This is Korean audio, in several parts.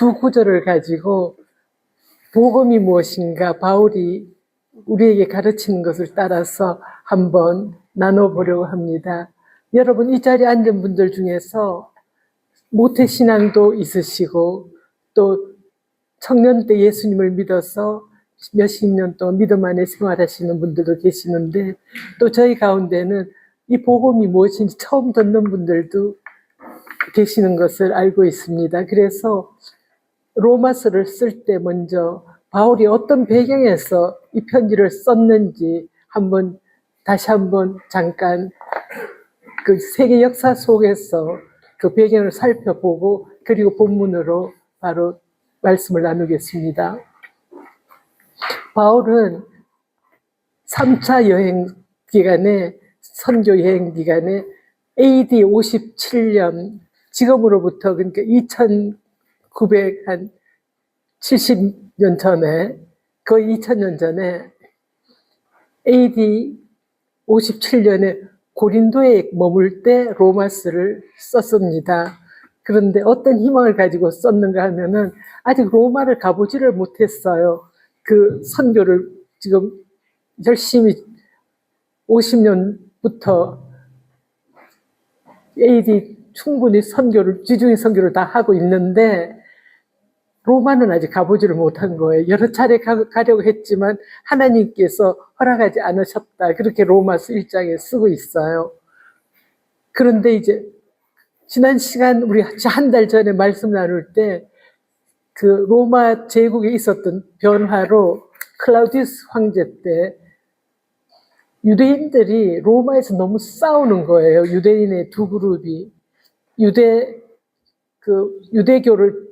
두 구절을 가지고 복음이 무엇인가 바울이 우리에게 가르치는 것을 따라서 한번 나눠보려고 합니다. 여러분, 이 자리에 앉은 분들 중에서 모태신앙도 있으시고 또 청년 때 예수님을 믿어서 몇십 년 동안 믿음 안에 생활하시는 분들도 계시는데, 또 저희 가운데는 이 복음이 무엇인지 처음 듣는 분들도 계시는 것을 알고 있습니다. 그래서 로마서를 쓸 때 먼저 바울이 어떤 배경에서 이 편지를 썼는지 다시 한번 잠깐 그 세계 역사 속에서 그 배경을 살펴보고, 그리고 본문으로 바로 말씀을 나누겠습니다. 바울은 3차 여행 기간에, 선교 여행 기간에 AD 57년, 지금으로부터 그러니까 2970년 전에, 거의 2000년 전에 AD 57년에 고린도에 머물 때 로마서를 썼습니다. 그런데 어떤 희망을 가지고 썼는가 하면은 아직 로마를 가보지를 못했어요. 그 선교를 지금 열심히 50년부터 AD 충분히 지중해 선교를 다 하고 있는데 로마는 아직 가보지를 못한 거예요. 여러 차례 가려고 했지만 하나님께서 허락하지 않으셨다. 그렇게 로마서 1장에 쓰고 있어요. 그런데 이제 지난 시간 우리 한 달 전에 말씀 나눌 때 그 로마 제국에 있었던 변화로 클라우디우스 황제 때 유대인들이 로마에서 너무 싸우는 거예요. 유대인의 두 그룹이 유대교를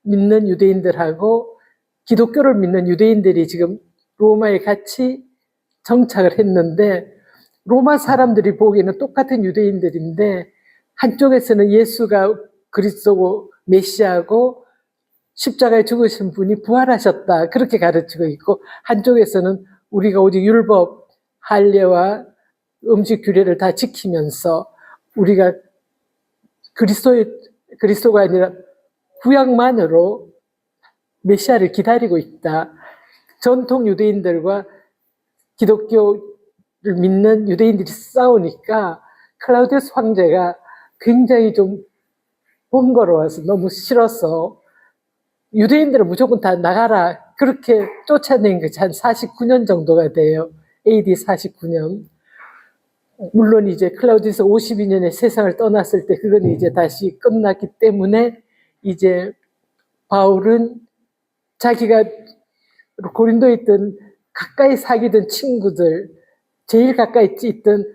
믿는 유대인들하고 기독교를 믿는 유대인들이 지금 로마에 같이 정착을 했는데, 로마 사람들이 보기에는 똑같은 유대인들인데 한쪽에서는 예수가 그리스도고 메시아고 십자가에 죽으신 분이 부활하셨다, 그렇게 가르치고 있고, 한쪽에서는 우리가 오직 율법, 할례와 음식 규례를 다 지키면서 우리가 그리스도가 아니라 구약만으로 메시아를 기다리고 있다. 전통 유대인들과 기독교를 믿는 유대인들이 싸우니까 클라우디우스 황제가 굉장히 좀 번거로워서 너무 싫어서 유대인들은 무조건 다 나가라, 그렇게 쫓아낸 것이 한 49년 정도가 돼요. AD 49년. 물론 이제 클라우디우스 52년에 세상을 떠났을 때 그건 이제 다시 끝났기 때문에 이제 바울은 자기가 고린도에 있던 가까이 사귀던 친구들, 제일 가까이 있던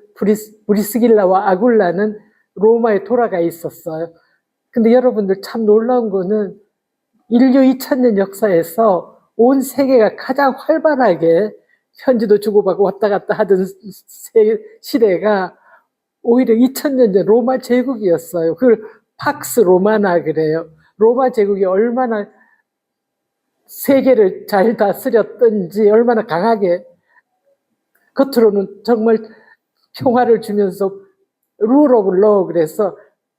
브리스길라와 아굴라는 로마에 돌아가 있었어요. 근데 여러분들 참 놀라운 거는 인류 2000년 역사에서 온 세계가 가장 활발하게 편지도 주고받고 왔다 갔다 하던 시대가 오히려 2000년 전 로마 제국이었어요. 그걸 팍스 로마나 그래요. 로마 제국이 얼마나 세계를 잘 다스렸던지, 얼마나 강하게 겉으로는 정말 평화를 주면서 룰 오브 로, 그래서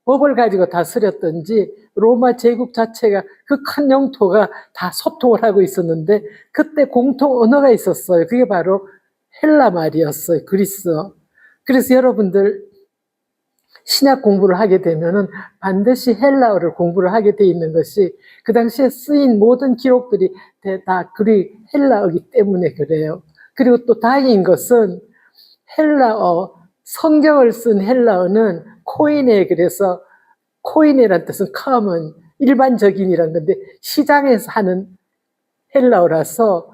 법을 가지고 다스렸던지 로마 제국 자체가 그 큰 영토가 다 소통을 하고 있었는데 그때 공통 언어가 있었어요. 그게 바로 헬라 말이었어요. 그리스어. 그래서 여러분들 신약 공부를 하게 되면은 반드시 헬라어를 공부를 하게 돼 있는 것이, 그 당시에 쓰인 모든 기록들이 다 헬라어이기 때문에 그래요. 그리고 또 다행인 것은 헬라어, 성경을 쓴 헬라어는 코이네, 그래서 코이네란 뜻은 common, 일반적인이란 건데 시장에서 하는 헬라어라서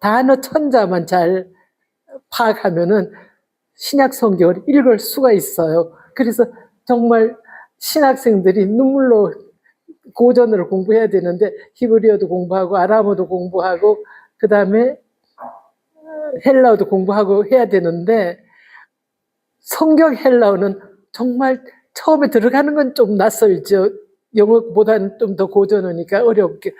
단어 천자만 잘 파악하면은 신약 성경을 읽을 수가 있어요. 그래서 정말 신학생들이 눈물로 고전을 공부해야 되는데 히브리어도 공부하고 아람어도 공부하고 그 다음에 헬라어도 공부하고 해야 되는데, 성경 헬라어는 정말 처음에 들어가는 건 좀 낯설죠. 영어보다는 좀 더 고전어니까 어렵게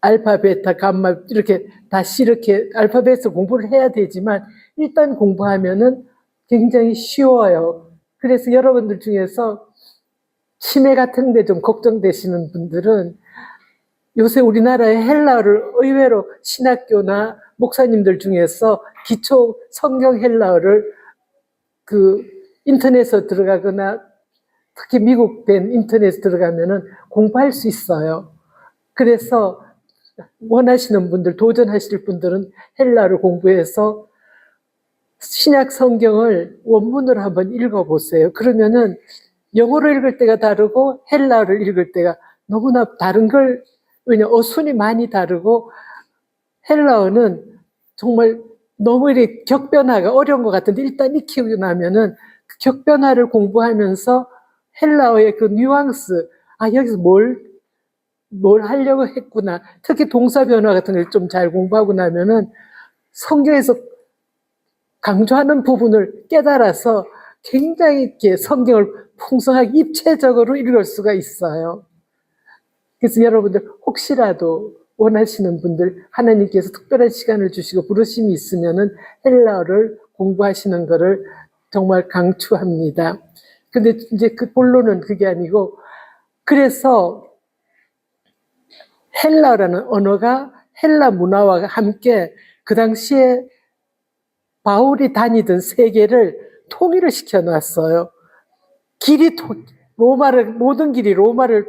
알파, 베타, 감마 이렇게 다시 이렇게 알파벳을 공부를 해야 되지만 일단 공부하면은 굉장히 쉬워요. 그래서 여러분들 중에서 치매 같은 데 좀 걱정되시는 분들은 요새 우리나라의 헬라어를 의외로 신학교나 목사님들 중에서 기초 성경 헬라어를 그 인터넷에 들어가거나 특히 미국된 인터넷에 들어가면은 공부할 수 있어요. 그래서 원하시는 분들, 도전하실 분들은 헬라어를 공부해서 신약 성경을 원문으로 한번 읽어보세요. 그러면은 영어로 읽을 때가 다르고 헬라어를 읽을 때가 너무나 다른 걸, 왜냐 어순이 많이 다르고 헬라어는 정말 너무 이렇게 격변화가 어려운 것 같은데 일단 익히고 나면은 그 격변화를 공부하면서 헬라어의 그 뉘앙스, 아 여기서 뭘 하려고 했구나. 특히 동사 변화 같은 걸 좀 잘 공부하고 나면은 성경에서 강조하는 부분을 깨달아서 굉장히 이렇게 성경을 풍성하게 입체적으로 읽을 수가 있어요. 그래서 여러분들 혹시라도 원하시는 분들 하나님께서 특별한 시간을 주시고 부르심이 있으면은 헬라어를 공부하시는 것을 정말 강추합니다. 근데 이제 그 본론은 그게 아니고, 그래서 헬라어라는 언어가 헬라 문화와 함께 그 당시에 바울이 다니던 세계를 통일을 시켜놨어요. 모든 길이 로마로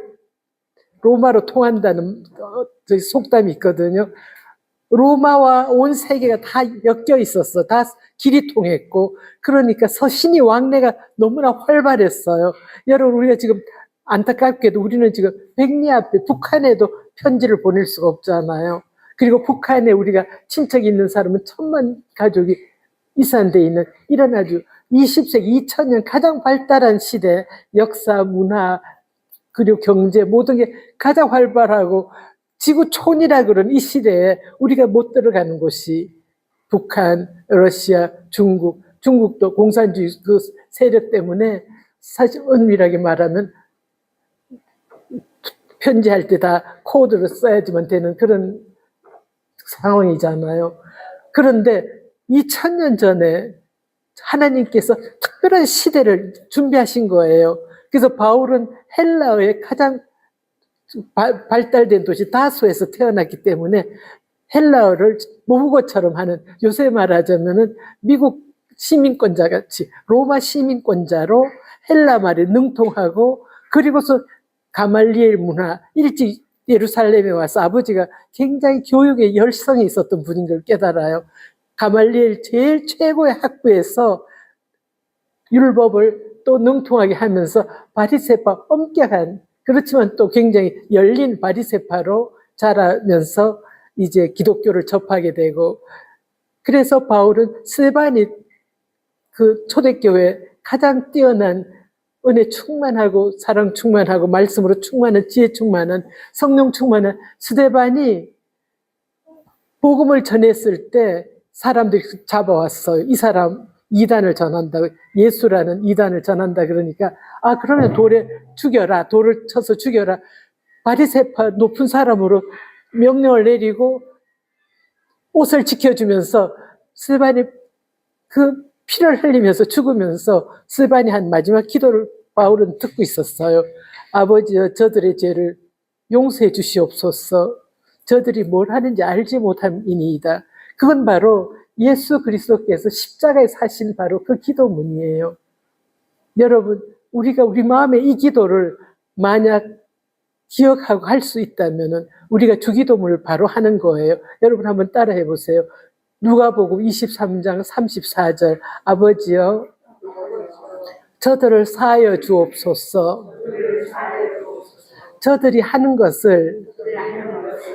통한다는 속담이 있거든요. 로마와 온 세계가 다 엮여 있었어. 다 길이 통했고, 그러니까 서신이 왕래가 너무나 활발했어요. 여러분, 우리가 지금 안타깝게도 우리는 지금 백리 앞에 북한에도 편지를 보낼 수가 없잖아요. 그리고 북한에 우리가 친척이 있는 사람은 1000만 가족이 이산돼 있는 이런 아주 20세기 2000년 가장 발달한 시대, 역사, 문화, 그리고 경제 모든 게 가장 활발하고 지구촌이라 그런 이 시대에 우리가 못 들어가는 곳이 북한, 러시아, 중국도 공산주의 그 세력 때문에 사실 은밀하게 말하면 편지할 때 다 코드를 써야지만 되는 그런 상황이잖아요. 그런데 2000년 전에 하나님께서 특별한 시대를 준비하신 거예요. 그래서 바울은 헬라어의 가장 발달된 도시 다소에서 태어났기 때문에 헬라어를 모국어처럼 하는, 요새 말하자면은 미국 시민권자 같이 로마 시민권자로 헬라 말에 능통하고, 그리고서 가말리엘 문화, 일찍 예루살렘에 와서 아버지가 굉장히 교육에 열성이 있었던 분인 걸 깨달아요. 가말리엘 제일 최고의 학부에서 율법을 또 능통하게 하면서 바리새파 엄격한, 그렇지만 또 굉장히 열린 바리새파로 자라면서 이제 기독교를 접하게 되고, 그래서 바울은 스데반이 그 초대교회 가장 뛰어난 은혜 충만하고 사랑 충만하고 말씀으로 충만한 지혜 충만한 성령 충만한 스데반이 복음을 전했을 때 사람들이 잡아왔어요. 이 사람 이단을 전한다, 예수라는 이단을 전한다. 그러니까 아 그러면 돌에 죽여라, 돌을 쳐서 죽여라. 바리새파 높은 사람으로 명령을 내리고 옷을 지켜주면서 스데반이 그 피를 흘리면서 죽으면서 스데반이 한 마지막 기도를 바울은 듣고 있었어요. 아버지여 저들의 죄를 용서해 주시옵소서. 저들이 뭘 하는지 알지 못함이니이다. 그건 바로 예수 그리스도께서 십자가에 사신 바로 그 기도문이에요. 여러분, 우리가 우리 마음에 이 기도를 만약 기억하고 할 수 있다면 우리가 주기도문을 바로 하는 거예요. 여러분 한번 따라해 보세요. 누가복음 23장 34절 아버지여 저들을 사하여 주옵소서. 저들이 하는 것을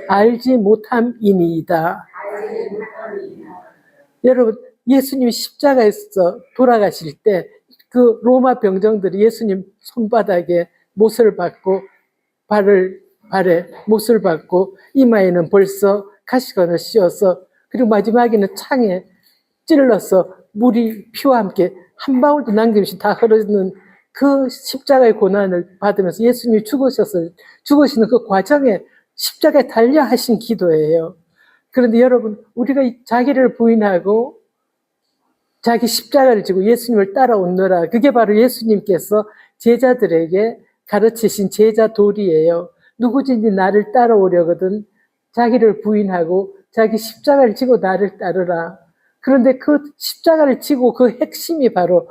알지 못함이니이다. 여러분, 예수님이 십자가에서 돌아가실 때 그 로마 병정들이 예수님 손바닥에 못을 박고 발에 못을 박고 이마에는 벌써 가시관을 씌워서, 그리고 마지막에는 창에 찔러서 물이 피와 함께 한 방울도 남김없이 다 흐르는 그 십자가의 고난을 받으면서 예수님이 죽으시는 그 과정에 십자가에 달려 하신 기도예요. 그런데 여러분, 우리가 자기를 부인하고 자기 십자가를 지고 예수님을 따라오느라, 그게 바로 예수님께서 제자들에게 가르치신 제자 도리예요. 누구든지 나를 따라오려거든 자기를 부인하고 자기 십자가를 지고 나를 따르라. 그런데 그 십자가를 지고 그 핵심이 바로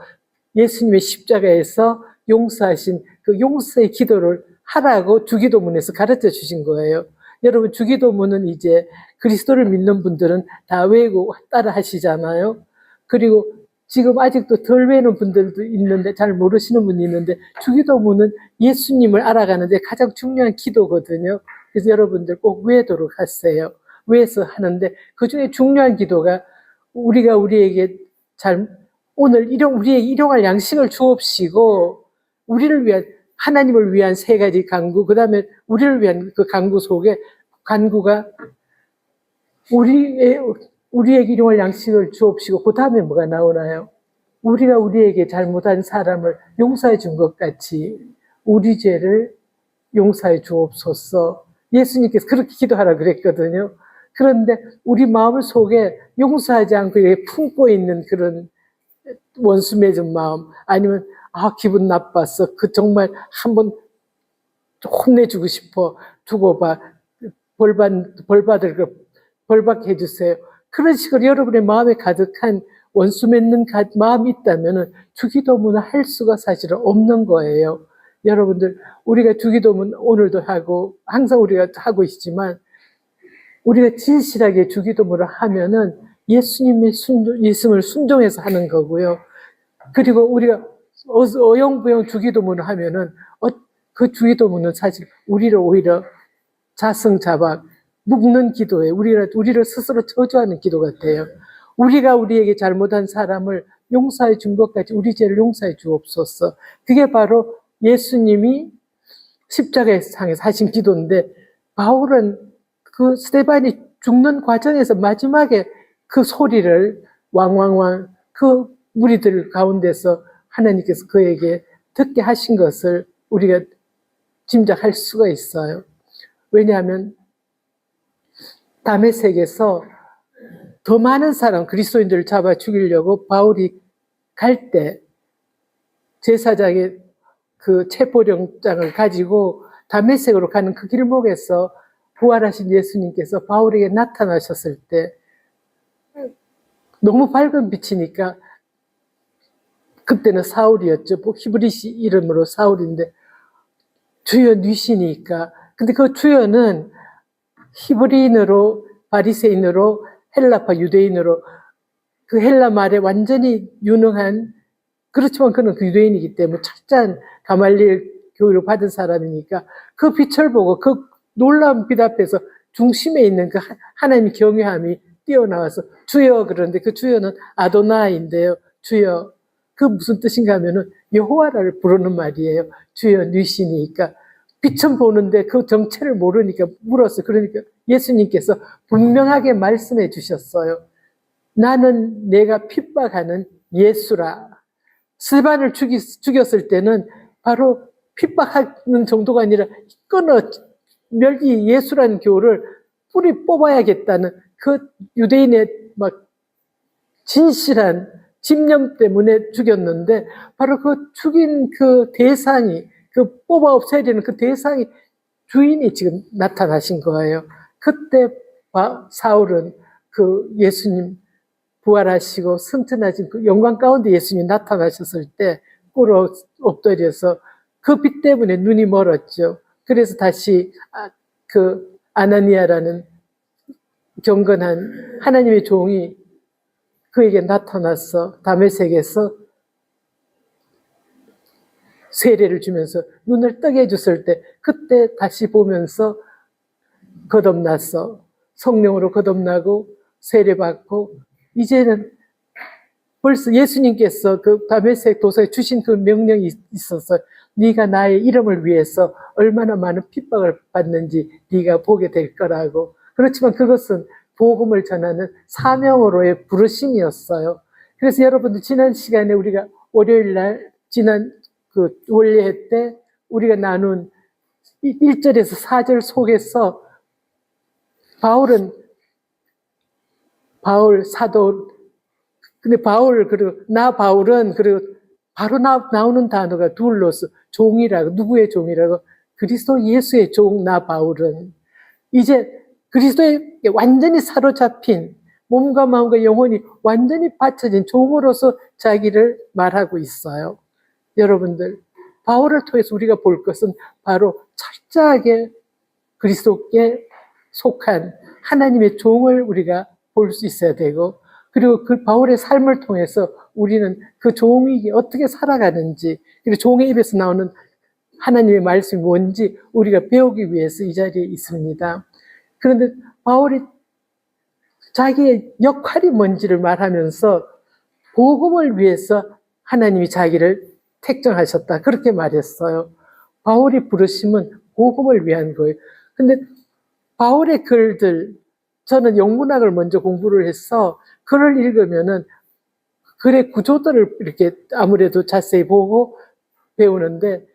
예수님의 십자가에서 용서하신 그 용서의 기도를 하라고 주기도문에서 가르쳐 주신 거예요. 여러분, 주기도문은 이제 그리스도를 믿는 분들은 다 외우고 따라 하시잖아요. 그리고 지금 아직도 덜 외우는 분들도 있는데, 잘 모르시는 분이 있는데, 주기도문은 예수님을 알아가는데 가장 중요한 기도거든요. 그래서 여러분들 꼭 외도록 하세요. 외워서 하는데, 그 중에 중요한 기도가 우리가 우리에게 오늘 우리에게 일용할 양식을 주옵시고, 우리를 위한, 하나님을 위한 세 가지 간구, 그 다음에 우리를 위한 그 간구 속에, 간구가 우리에게 일용할 양식을 주옵시고, 그 다음에 뭐가 나오나요? 우리가 우리에게 잘못한 사람을 용서해 준 것 같이 우리 죄를 용서해 주옵소서. 예수님께서 그렇게 기도하라 그랬거든요. 그런데 우리 마음 속에 용서하지 않고 품고 있는 그런 원수 맺은 마음, 아니면 기분 나빴어, 정말 한번 혼내주고 싶어, 두고 봐, 벌받게 해주세요. 그런 식으로 여러분의 마음에 가득한 원수 맺는 마음이 있다면 주기도문을 할 수가 사실은 없는 거예요. 여러분들, 우리가 주기도문 오늘도 하고 항상 우리가 하고 있지만, 우리가 진실하게 주기도문을 하면은 예수님의 예수님을 순종해서 하는 거고요. 그리고 우리가 어영부영 주기도문을 하면은 그 주기도문은 사실 우리를 오히려 자승자박 묶는 기도에 우리를 스스로 저주하는 기도 같아요. 우리가 우리에게 잘못한 사람을 용서해 준 것까지 우리 죄를 용서해 주옵소서. 그게 바로 예수님이 십자가의 상에서 하신 기도인데, 바울은 그 스데반이 죽는 과정에서 마지막에 그 소리를 왕왕왕 그 무리들 가운데서 하나님께서 그에게 듣게 하신 것을 우리가 짐작할 수가 있어요. 왜냐하면 다메섹에서 더 많은 사람, 그리스도인들을 잡아 죽이려고 바울이 갈 때 제사장의 그 체포영장을 가지고 다메섹으로 가는 그 길목에서 부활하신 예수님께서 바울에게 나타나셨을 때 너무 밝은 빛이니까, 그때는 사울이었죠. 히브리시 이름으로 사울인데, 주여 니시니까. 근데 그 주여는 히브리인으로, 바리새인으로, 헬라파 유대인으로, 그 헬라 말에 완전히 유능한, 그렇지만 그는 그 유대인이기 때문에 철저한 가말리엘 교육을 받은 사람이니까 그 빛을 보고 그 놀라운 빛 앞에서 중심에 있는 그 하나님의 경외함이 뛰어나와서 주여, 그런데 그 주여는 아도나인데요. 주여, 그 무슨 뜻인가 하면은 여호와를 부르는 말이에요. 주여 니시니까. 빛은 보는데 그 정체를 모르니까 물었어요. 그러니까 예수님께서 분명하게 말씀해 주셨어요. 나는 내가 핍박하는 예수라. 스데반을 죽였을 때는 바로 핍박하는 정도가 아니라 멸기 예수라는 교를 뿌리 뽑아야겠다는 그 유대인의 막 진실한 집념 때문에 죽였는데, 바로 그 죽인 그 대상이, 그 뽑아 없애야 되는 그 대상이 주인이 지금 나타나신 거예요. 그때 사울은 그 예수님 부활하시고 승천하신 그 영광 가운데 예수님이 나타나셨을 때 꿇어 엎드려서 그 빛 때문에 눈이 멀었죠. 그래서 다시 그 아나니아라는 경건한 하나님의 종이 그에게 나타나서 다메섹에서 세례를 주면서 눈을 뜨게 해줬을 때, 그때 다시 보면서 거듭나서 성령으로 거듭나고 세례받고, 이제는 벌써 예수님께서 그 다메섹 도서에 주신 그 명령이 있어서 네가 나의 이름을 위해서 얼마나 많은 핍박을 받는지 네가 보게 될 거라고. 그렇지만 그것은 복음을 전하는 사명으로의 부르심이었어요. 그래서 여러분들, 지난 시간에 우리가 월요일날 지난 그 원례회 때 우리가 나눈 1절에서 4절 속에서 바울 사도, 근데 바울은, 그리고 바로 나오는 단어가 둘로스, 종이라고, 누구의 종이라고? 그리스도 예수의 종, 나 바울은. 이제 그리스도에 완전히 사로잡힌 몸과 마음과 영혼이 완전히 받쳐진 종으로서 자기를 말하고 있어요. 여러분들, 바울을 통해서 우리가 볼 것은 바로 철저하게 그리스도께 속한 하나님의 종을 우리가 볼 수 있어야 되고, 그리고 그 바울의 삶을 통해서 우리는 그 종이 어떻게 살아가는지, 그리고 종의 입에서 나오는 하나님의 말씀이 뭔지 우리가 배우기 위해서 이 자리에 있습니다. 그런데 바울이 자기의 역할이 뭔지를 말하면서 복음을 위해서 하나님이 자기를 택정하셨다, 그렇게 말했어요. 바울이 부르심은 복음을 위한 거예요. 근데 바울의 글들, 저는 영문학을 먼저 공부를 해서 글을 읽으면은 글의 구조들을 이렇게 아무래도 자세히 보고 배우는데,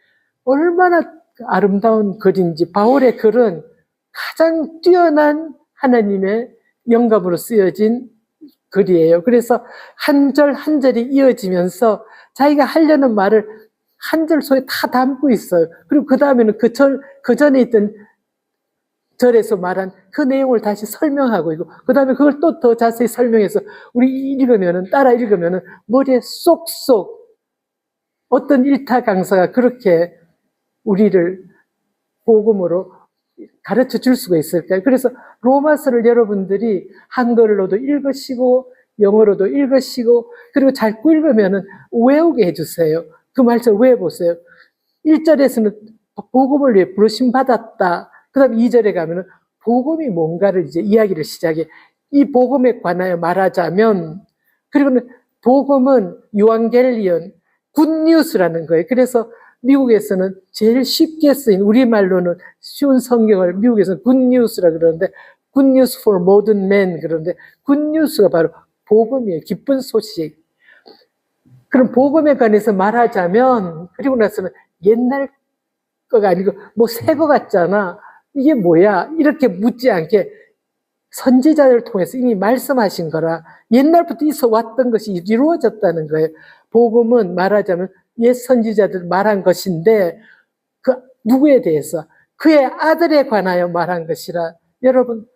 얼마나 아름다운 글인지. 바울의 글은 가장 뛰어난 하나님의 영감으로 쓰여진 글이에요. 그래서 한 절 한 절이 이어지면서 자기가 하려는 말을 한 절 속에 다 담고 있어요. 그리고 그 다음에는 그 전에 있던 절에서 말한 그 내용을 다시 설명하고 있고, 그 다음에 그걸 또 더 자세히 설명해서 우리 따라 읽으면은 머리에 쏙쏙, 어떤 일타 강사가 그렇게 우리를 복음으로 가르쳐 줄 수가 있을까요? 그래서 로마서를 여러분들이 한글로도 읽으시고 영어로도 읽으시고, 그리고 자꾸 읽으면은 외우게 해주세요. 그 말씀 외워보세요. 1절에서는 복음을 위해 부르심 받았다. 그 다음에 2절에 가면은 복음이 뭔가를 이제 이야기를 시작해. 이 복음에 관하여 말하자면, 그리고는 복음은 유앙겔리온, 굿뉴스라는 거예요. 그래서 미국에서는 제일 쉽게 쓰인, 우리말로는 쉬운 성경을 미국에서는 굿뉴스라 그러는데, 굿뉴스 for modern men 그러는데, 굿뉴스가 바로 복음이에요. 기쁜 소식. 그럼 복음에 관해서 말하자면, 그리고 나서는 옛날 거가 아니고 뭐 새 거 같잖아, 이게 뭐야? 이렇게 묻지 않게 선지자를 통해서 이미 말씀하신 거라 옛날부터 있어 왔던 것이 이루어졌다는 거예요. 복음은 말하자면 옛 선지자들 말한 것인데, 그 누구에 대해서? 그의 아들에 관하여 말한 것이라. 여러분,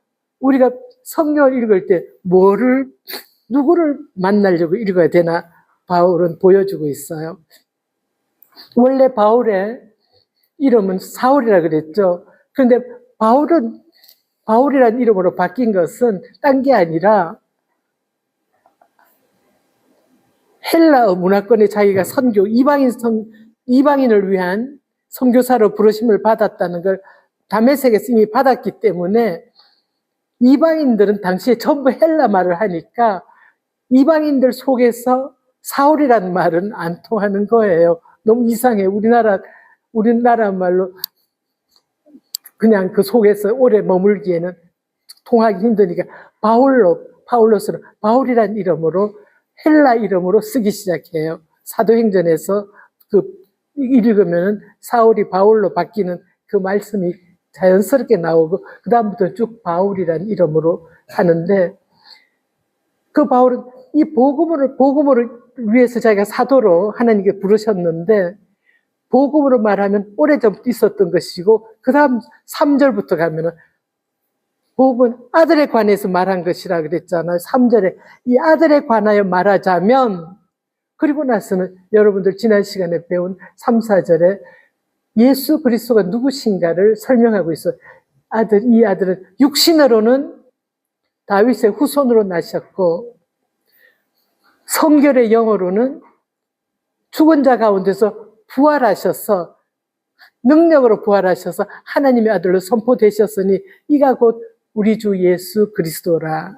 우리가 성경을 읽을 때 누구를 만나려고 읽어야 되나? 바울은 보여주고 있어요. 원래 바울의 이름은 사울이라 그랬죠. 그런데 바울이라는 이름으로 바뀐 것은 딴 게 아니라 헬라어 문화권에 자기가 이방인을 위한 선교사로 부르심을 받았다는 걸 다메섹에서 이미 받았기 때문에, 이방인들은 당시에 전부 헬라 말을 하니까 이방인들 속에서 사울이라는 말은 안 통하는 거예요. 너무 이상해요. 우리나라 말로 그냥 그 속에서 오래 머물기에는 통하기 힘드니까 파울로스는 바울이라는 이름으로, 헬라 이름으로 쓰기 시작해요. 사도행전에서 읽으면 사울이 바울로 바뀌는 그 말씀이 자연스럽게 나오고, 그 다음부터 쭉 바울이라는 이름으로 하는데, 그 바울은 이 복음을 위해서 자기가 사도로 하나님께 부르셨는데, 복음으로 말하면 오래전부터 있었던 것이고, 그 다음 3절부터 가면은 복음은 아들에 관해서 말한 것이라 그랬잖아요. 3절에 이 아들에 관하여 말하자면, 그리고 나서는 여러분들 지난 시간에 배운 3, 4절에 예수 그리스도가 누구신가를 설명하고 있어요. 이 아들은 육신으로는 다윗의 후손으로 나셨고, 성결의 영으로는 죽은 자 가운데서 부활하셔서, 능력으로 부활하셔서 하나님의 아들로 선포되셨으니 이가 곧 우리 주 예수 그리스도라.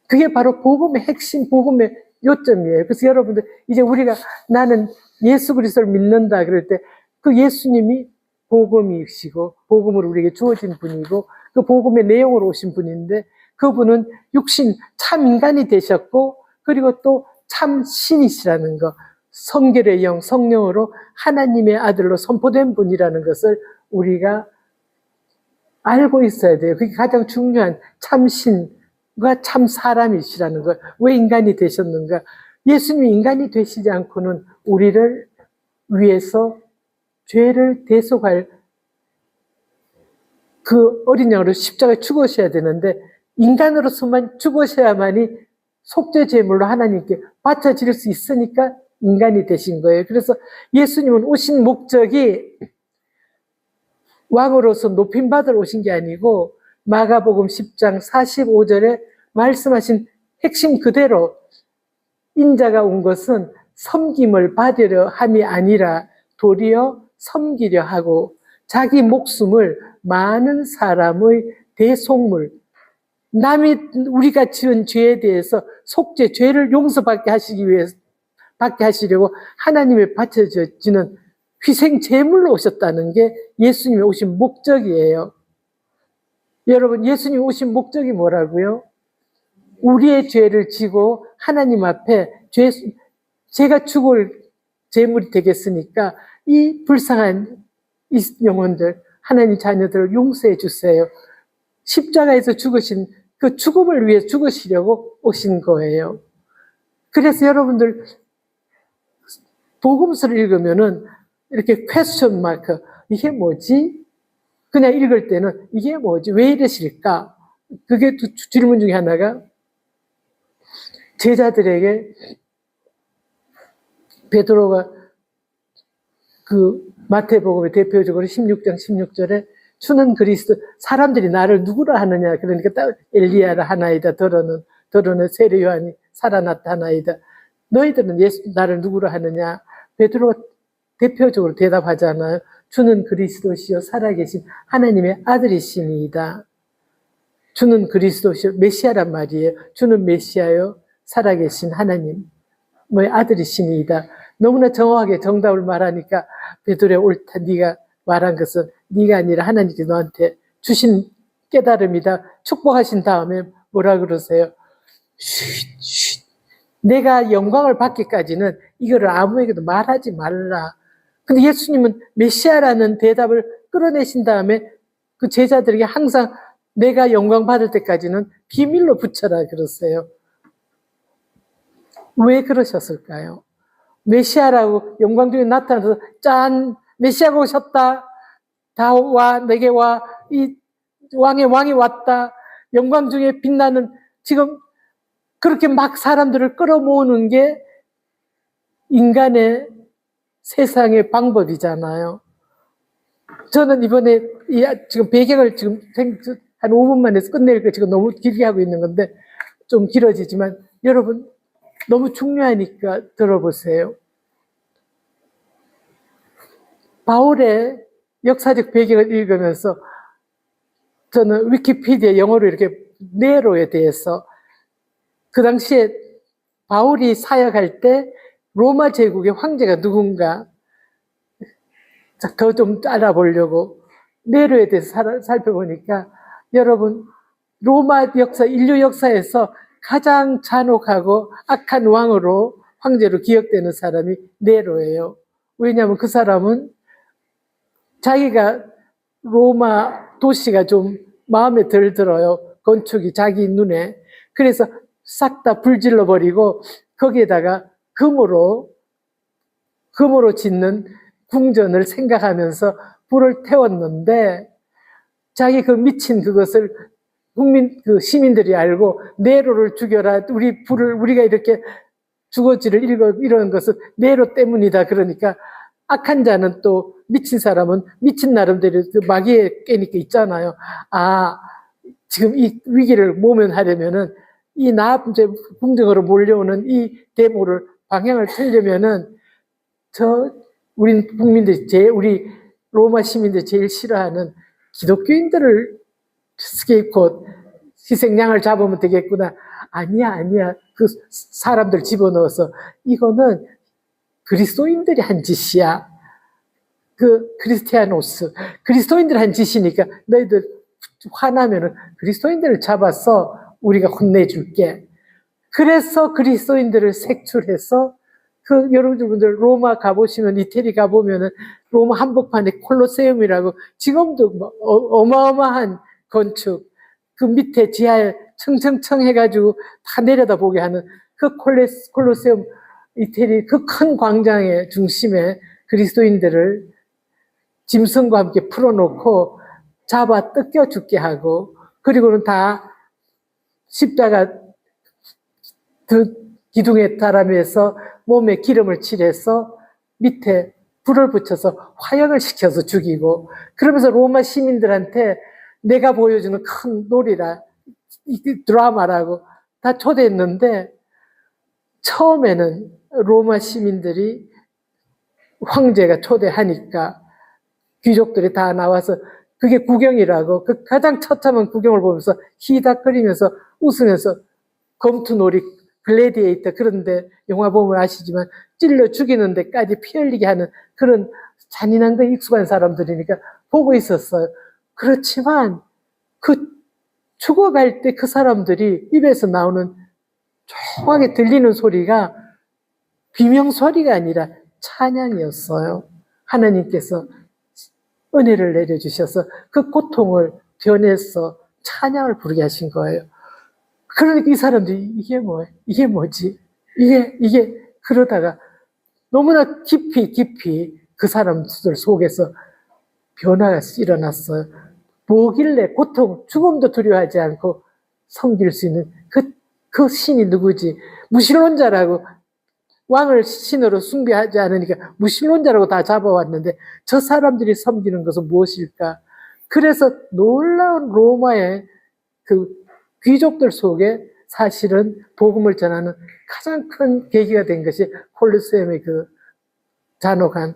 그게 바로 복음의 핵심, 복음의 요점이에요. 그래서 여러분들, 이제 우리가 나는 예수 그리스도를 믿는다 그럴 때, 그 예수님이 복음이시고 복음으로 우리에게 주어진 분이고 그 복음의 내용으로 오신 분인데, 그분은 육신 참 인간이 되셨고, 그리고 또 참 신이시라는 거, 성결의 영, 성령으로 하나님의 아들로 선포된 분이라는 것을 우리가 알고 있어야 돼요. 그게 가장 중요한, 참 신과 참 사람이시라는 거. 왜 인간이 되셨는가? 예수님이 인간이 되시지 않고는 우리를 위해서 죄를 대속할 그 어린 양으로 십자가에 죽으셔야 되는데 인간으로서만 죽으셔야만이 속죄 제물로 하나님께 바쳐질 수 있으니까 인간이 되신 거예요. 그래서 예수님은 오신 목적이 왕으로서 높임받으러 오신 게 아니고 마가복음 10장 45절에 말씀하신 핵심 그대로 인자가 온 것은 섬김을 받으려 함이 아니라 도리어 섬기려 하고 자기 목숨을 많은 사람의 대속물, 남이 우리가 지은 죄에 대해서 속죄, 죄를 용서받게 하시기 위해서 받게 하시려고 하나님의 바쳐지는 희생 제물로 오셨다는 게 예수님이 오신 목적이에요. 여러분, 예수님이 오신 목적이 뭐라고요? 우리의 죄를 지고 하나님 앞에 제가 죽을 제물이 되겠으니까 이 불쌍한 이 영혼들, 하나님 자녀들을 용서해 주세요. 십자가에서 죽으신 그 죽음을 위해 죽으시려고 오신 거예요. 그래서 여러분들 복음서를 읽으면은 이렇게 퀘스천 마크, 이게 뭐지? 그냥 읽을 때는 이게 뭐지? 왜 이러실까? 그게 질문 중에 하나가 제자들에게 베드로가 그 마태복음의 대표적으로 16장 16절에 주는 그리스도, 사람들이 나를 누구라 하느냐, 그러니까 딱 엘리야라 하나이다, 더러는 세례 요한이 살아났다 하나이다, 너희들은 나를 누구라 하느냐. 베드로가 대표적으로 대답하잖아요. 주는 그리스도시요 살아계신 하나님의 아들이시니이다. 주는 그리스도시요, 메시아란 말이에요. 주는 메시아요 살아계신 하나님의 아들이시니이다. 너무나 정확하게 정답을 말하니까 베드로야, 옳다. 네가 말한 것은 네가 아니라 하나님께 너한테 주신 깨달음이다. 축복하신 다음에 뭐라 그러세요? 쉿. 내가 영광을 받기까지는 이거를 아무에게도 말하지 말라. 근데 예수님은 메시아라는 대답을 끌어내신 다음에 그 제자들에게 항상 내가 영광 받을 때까지는 비밀로 붙여라 그러세요. 왜 그러셨을까요? 메시아라고 영광 중에 나타나서 짠, 메시아가 오셨다. 다 와, 내게 와. 이 왕이 왔다. 영광 중에 빛나는, 지금 그렇게 막 사람들을 끌어모으는 게 인간의 세상의 방법이잖아요. 저는 이번에 지금 배경을 지금 한 5분 만에 끝낼 거 지금 너무 길게 하고 있는 건데 좀 길어지지만 여러분 너무 중요하니까 들어보세요. 바울의 역사적 배경을 읽으면서 저는 위키피디아 영어로 이렇게 네로에 대해서 그 당시에 바울이 사역할 때 로마 제국의 황제가 누군가 더 좀 알아보려고 네로에 대해서 살펴보니까 여러분 로마 역사, 인류 역사에서 가장 잔혹하고 악한 왕으로 황제로 기억되는 사람이 네로예요. 왜냐하면 그 사람은 자기가 로마 도시가 좀 마음에 덜 들어요. 건축이 자기 눈에. 그래서 싹 다 불질러 버리고 거기에다가 금으로 짓는 궁전을 생각하면서 불을 태웠는데 자기 그 미친 그것을 시민들이 알고 네로를 죽여라. 우리가 이렇게 주거지를 이런 것은 네로 때문이다. 그러니까 악한 자는 또 미친 사람은 미친 나름대로 그 마귀의 깨니까 있잖아요. 아, 지금 이 위기를 모면하려면은 이 나쁜 궁정으로 몰려오는 이 데모를 방향을 틀려면은 우리 국민들이 우리 로마 시민들이 제일 싫어하는 기독교인들을 스케이프폿, 희생양을 잡으면 되겠구나. 아니야. 그 사람들 집어넣어서 이거는 그리스도인들이 한 짓이야. 그 크리스티아노스, 그리스도인들이 한 짓이니까 너희들 화나면은 그리스도인들을 잡아서 우리가 혼내줄게. 그래서 그리스도인들을 색출해서 여러분들 로마 가보시면, 이태리 가보면은 로마 한복판에 콜로세움이라고 지금도 어마어마한 건축, 그 밑에 지하에 청청청 해가지고 다 내려다보게 하는 그 콜로세움 이태리 그 큰 광장의 중심에 그리스도인들을 짐승과 함께 풀어놓고 잡아 뜯겨 죽게 하고, 그리고는 다 십자가 기둥에 달아매서 몸에 기름을 칠해서 밑에 불을 붙여서 화형을 시켜서 죽이고, 그러면서 로마 시민들한테 내가 보여주는 큰 놀이라, 드라마라고 다 초대했는데, 처음에는 로마 시민들이 황제가 초대하니까 귀족들이 다 나와서 그게 구경이라고, 그 가장 처참한 구경을 보면서 히닥거리면서 웃으면서 검투놀이, 글래디에이터, 그런데 영화 보면 아시지만 찔러 죽이는 데까지 피 흘리게 하는 그런 잔인한 거 익숙한 사람들이니까 보고 있었어요. 그렇지만 그 죽어갈 때 그 사람들이 입에서 나오는 조용하게 들리는 소리가 비명소리가 아니라 찬양이었어요. 하나님께서 은혜를 내려주셔서 그 고통을 변해서 찬양을 부르게 하신 거예요. 그러니까 이 사람들이 이게 뭐야? 이게 뭐지? 이게 그러다가 너무나 깊이 그 사람들 속에서 변화가 일어났어요. 뭐길래 고통, 죽음도 두려워하지 않고 섬길 수 있는 그 신이 누구지? 무신론자라고, 왕을 신으로 숭배하지 않으니까 무신론자라고 다 잡아왔는데 저 사람들이 섬기는 것은 무엇일까? 그래서 놀라운 로마의 그 귀족들 속에 사실은 복음을 전하는 가장 큰 계기가 된 것이 콜로세움의 그 잔혹한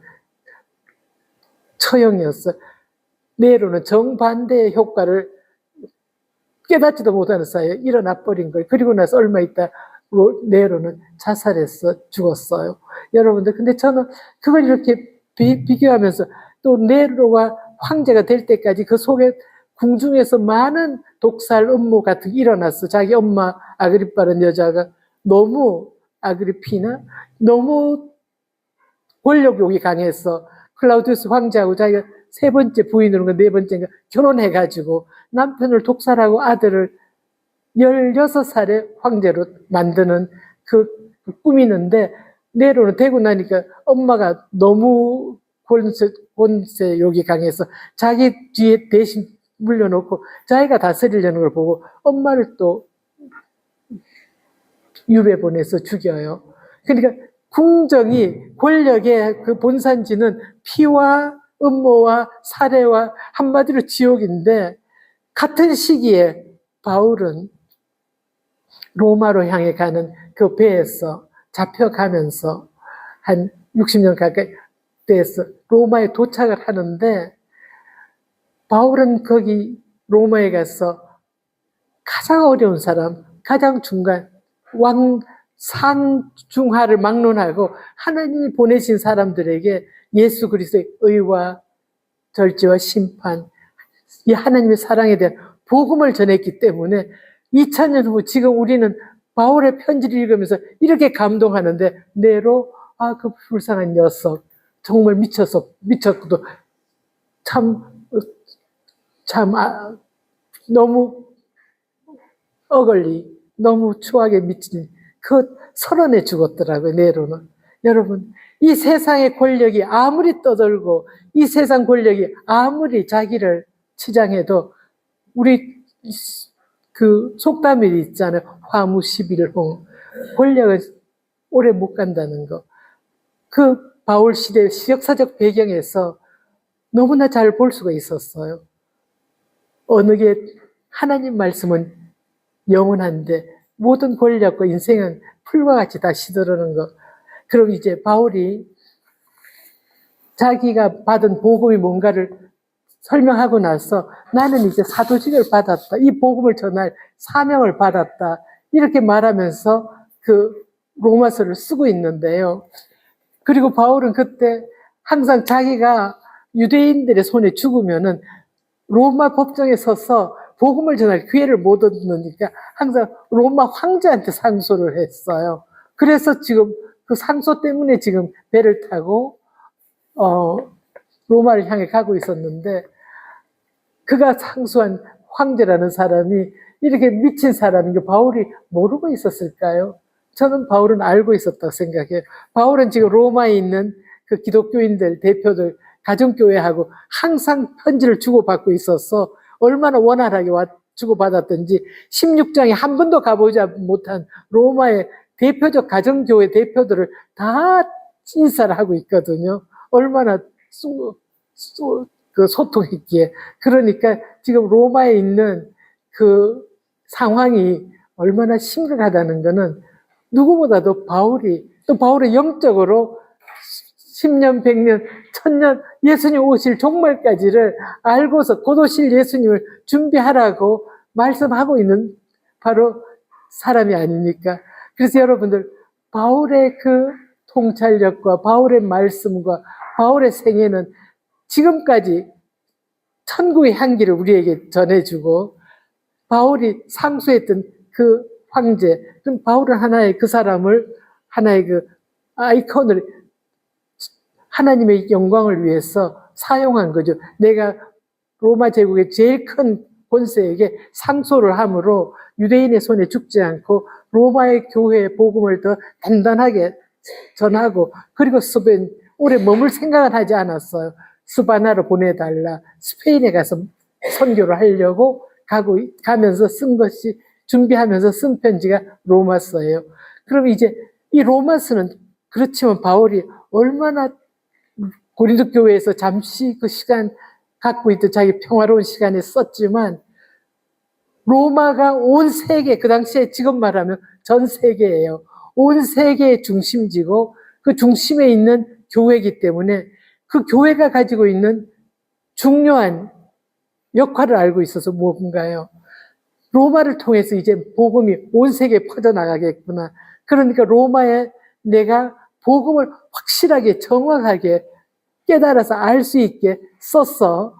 처형이었어요. 네로는 정반대의 효과를 깨닫지도 못하는 사이에 일어나 버린 거예요. 그리고 나서 얼마 있다 네로는 자살해서 죽었어요. 여러분들, 근데 저는 그걸 이렇게 비교하면서 또 네로가 황제가 될 때까지 그 속에 궁중에서 많은 독살 음모 같은 게 일어났어. 자기 엄마 아그리빠라는 여자가 너무, 아그리피나 너무 권력욕이 강해서 클라우디우스 황제하고 자기가 세 번째 부인으로 네 번째인가 결혼해가지고 남편을 독살하고 아들을 16살에 황제로 만드는 그 꾸미는데, 네로는 되고 나니까 엄마가 너무 권세욕이 강해서 자기 뒤에 대신 물려놓고 자기가 다스리려는 걸 보고 엄마를 또 유배 보내서 죽여요. 그러니까 궁정이, 권력의 그 본산지는 피와 음모와 살해와 한마디로 지옥인데, 같은 시기에 바울은 로마로 향해 가는 그 배에서 잡혀가면서 한 60년 가까이 돼서 로마에 도착을 하는데, 바울은 거기 로마에 가서 가장 어려운 사람, 가장 중간, 상중하를 막론하고 하나님이 보내신 사람들에게 예수 그리스도의 의와 절제와 심판, 이 하나님의 사랑에 대한 복음을 전했기 때문에 2000년 후 지금 우리는 바울의 편지를 읽으면서 이렇게 감동하는데, 네로, 그 불쌍한 녀석 정말 미쳤고도 너무 어글리, 너무 추하게 미친 그 서른에 죽었더라고요, 네로는. 여러분, 이 세상의 권력이 아무리 떠들고 이 세상 권력이 아무리 자기를 치장해도 우리 그 속담이 있잖아요. 화무 11홍. 권력은 오래 못 간다는 거. 그 바울 시대의 역사적 배경에서 너무나 잘 볼 수가 있었어요. 어느 게 하나님 말씀은 영원한데 모든 권력과 인생은 풀과 같이 다 시들어오는 거. 그럼 이제 바울이 자기가 받은 복음이 뭔가를 설명하고 나서 나는 이제 사도직을 받았다. 이 복음을 전할 사명을 받았다. 이렇게 말하면서 그 로마서를 쓰고 있는데요. 그리고 바울은 그때 항상 자기가 유대인들의 손에 죽으면은 로마 법정에 서서 복음을 전할 기회를 못 얻으니까 항상 로마 황제한테 상소를 했어요. 그래서 지금 그 상소 때문에 지금 배를 타고 로마를 향해 가고 있었는데, 그가 상소한 황제라는 사람이 이렇게 미친 사람인 게 바울이 모르고 있었을까요? 저는 바울은 알고 있었다고 생각해요. 바울은 지금 로마에 있는 그 기독교인들, 대표들, 가정교회하고 항상 편지를 주고받고 있어서 얼마나 원활하게 주고받았던지 16장에 한 번도 가보지 못한 로마의 대표적 가정교회 대표들을 다 인사를 하고 있거든요. 얼마나 소통했기에. 그러니까 지금 로마에 있는 그 상황이 얼마나 심각하다는 것은 누구보다도 또 바울이 영적으로 10년, 100년, 1000년 예수님 오실 종말까지를 알고서 곧 오실 예수님을 준비하라고 말씀하고 있는 바로 사람이 아닙니까? 그래서 여러분들, 바울의 그 통찰력과 바울의 말씀과 바울의 생애는 지금까지 천국의 향기를 우리에게 전해주고, 바울이 상수했던 그 황제, 그럼 바울은 하나의 그 사람을 하나의 그 아이콘을 하나님의 영광을 위해서 사용한 거죠. 내가 로마 제국의 제일 큰 권세에게 상소를 함으로 유대인의 손에 죽지 않고 로마의 교회의 복음을 더 단단하게 전하고, 그리고 스페인 오래 머물 생각은 하지 않았어요. 스바나로 보내달라. 스페인에 가서 선교를 하려고 가면서 쓴 것이, 준비하면서 쓴 편지가 로마서예요. 그럼 이제 이 로마서는, 그렇지만 바울이 얼마나 고린도 교회에서 잠시 그 시간 갖고 있던 자기 평화로운 시간에 썼지만, 로마가 온 세계, 그 당시에 지금 말하면 전 세계예요. 온 세계의 중심지고 그 중심에 있는 교회이기 때문에 그 교회가 가지고 있는 중요한 역할을 알고 있어서 뭔가요? 로마를 통해서 이제 복음이 온 세계에 퍼져나가겠구나. 그러니까 로마에 내가 복음을 확실하게 정확하게 깨달아서 알 수 있게 썼어.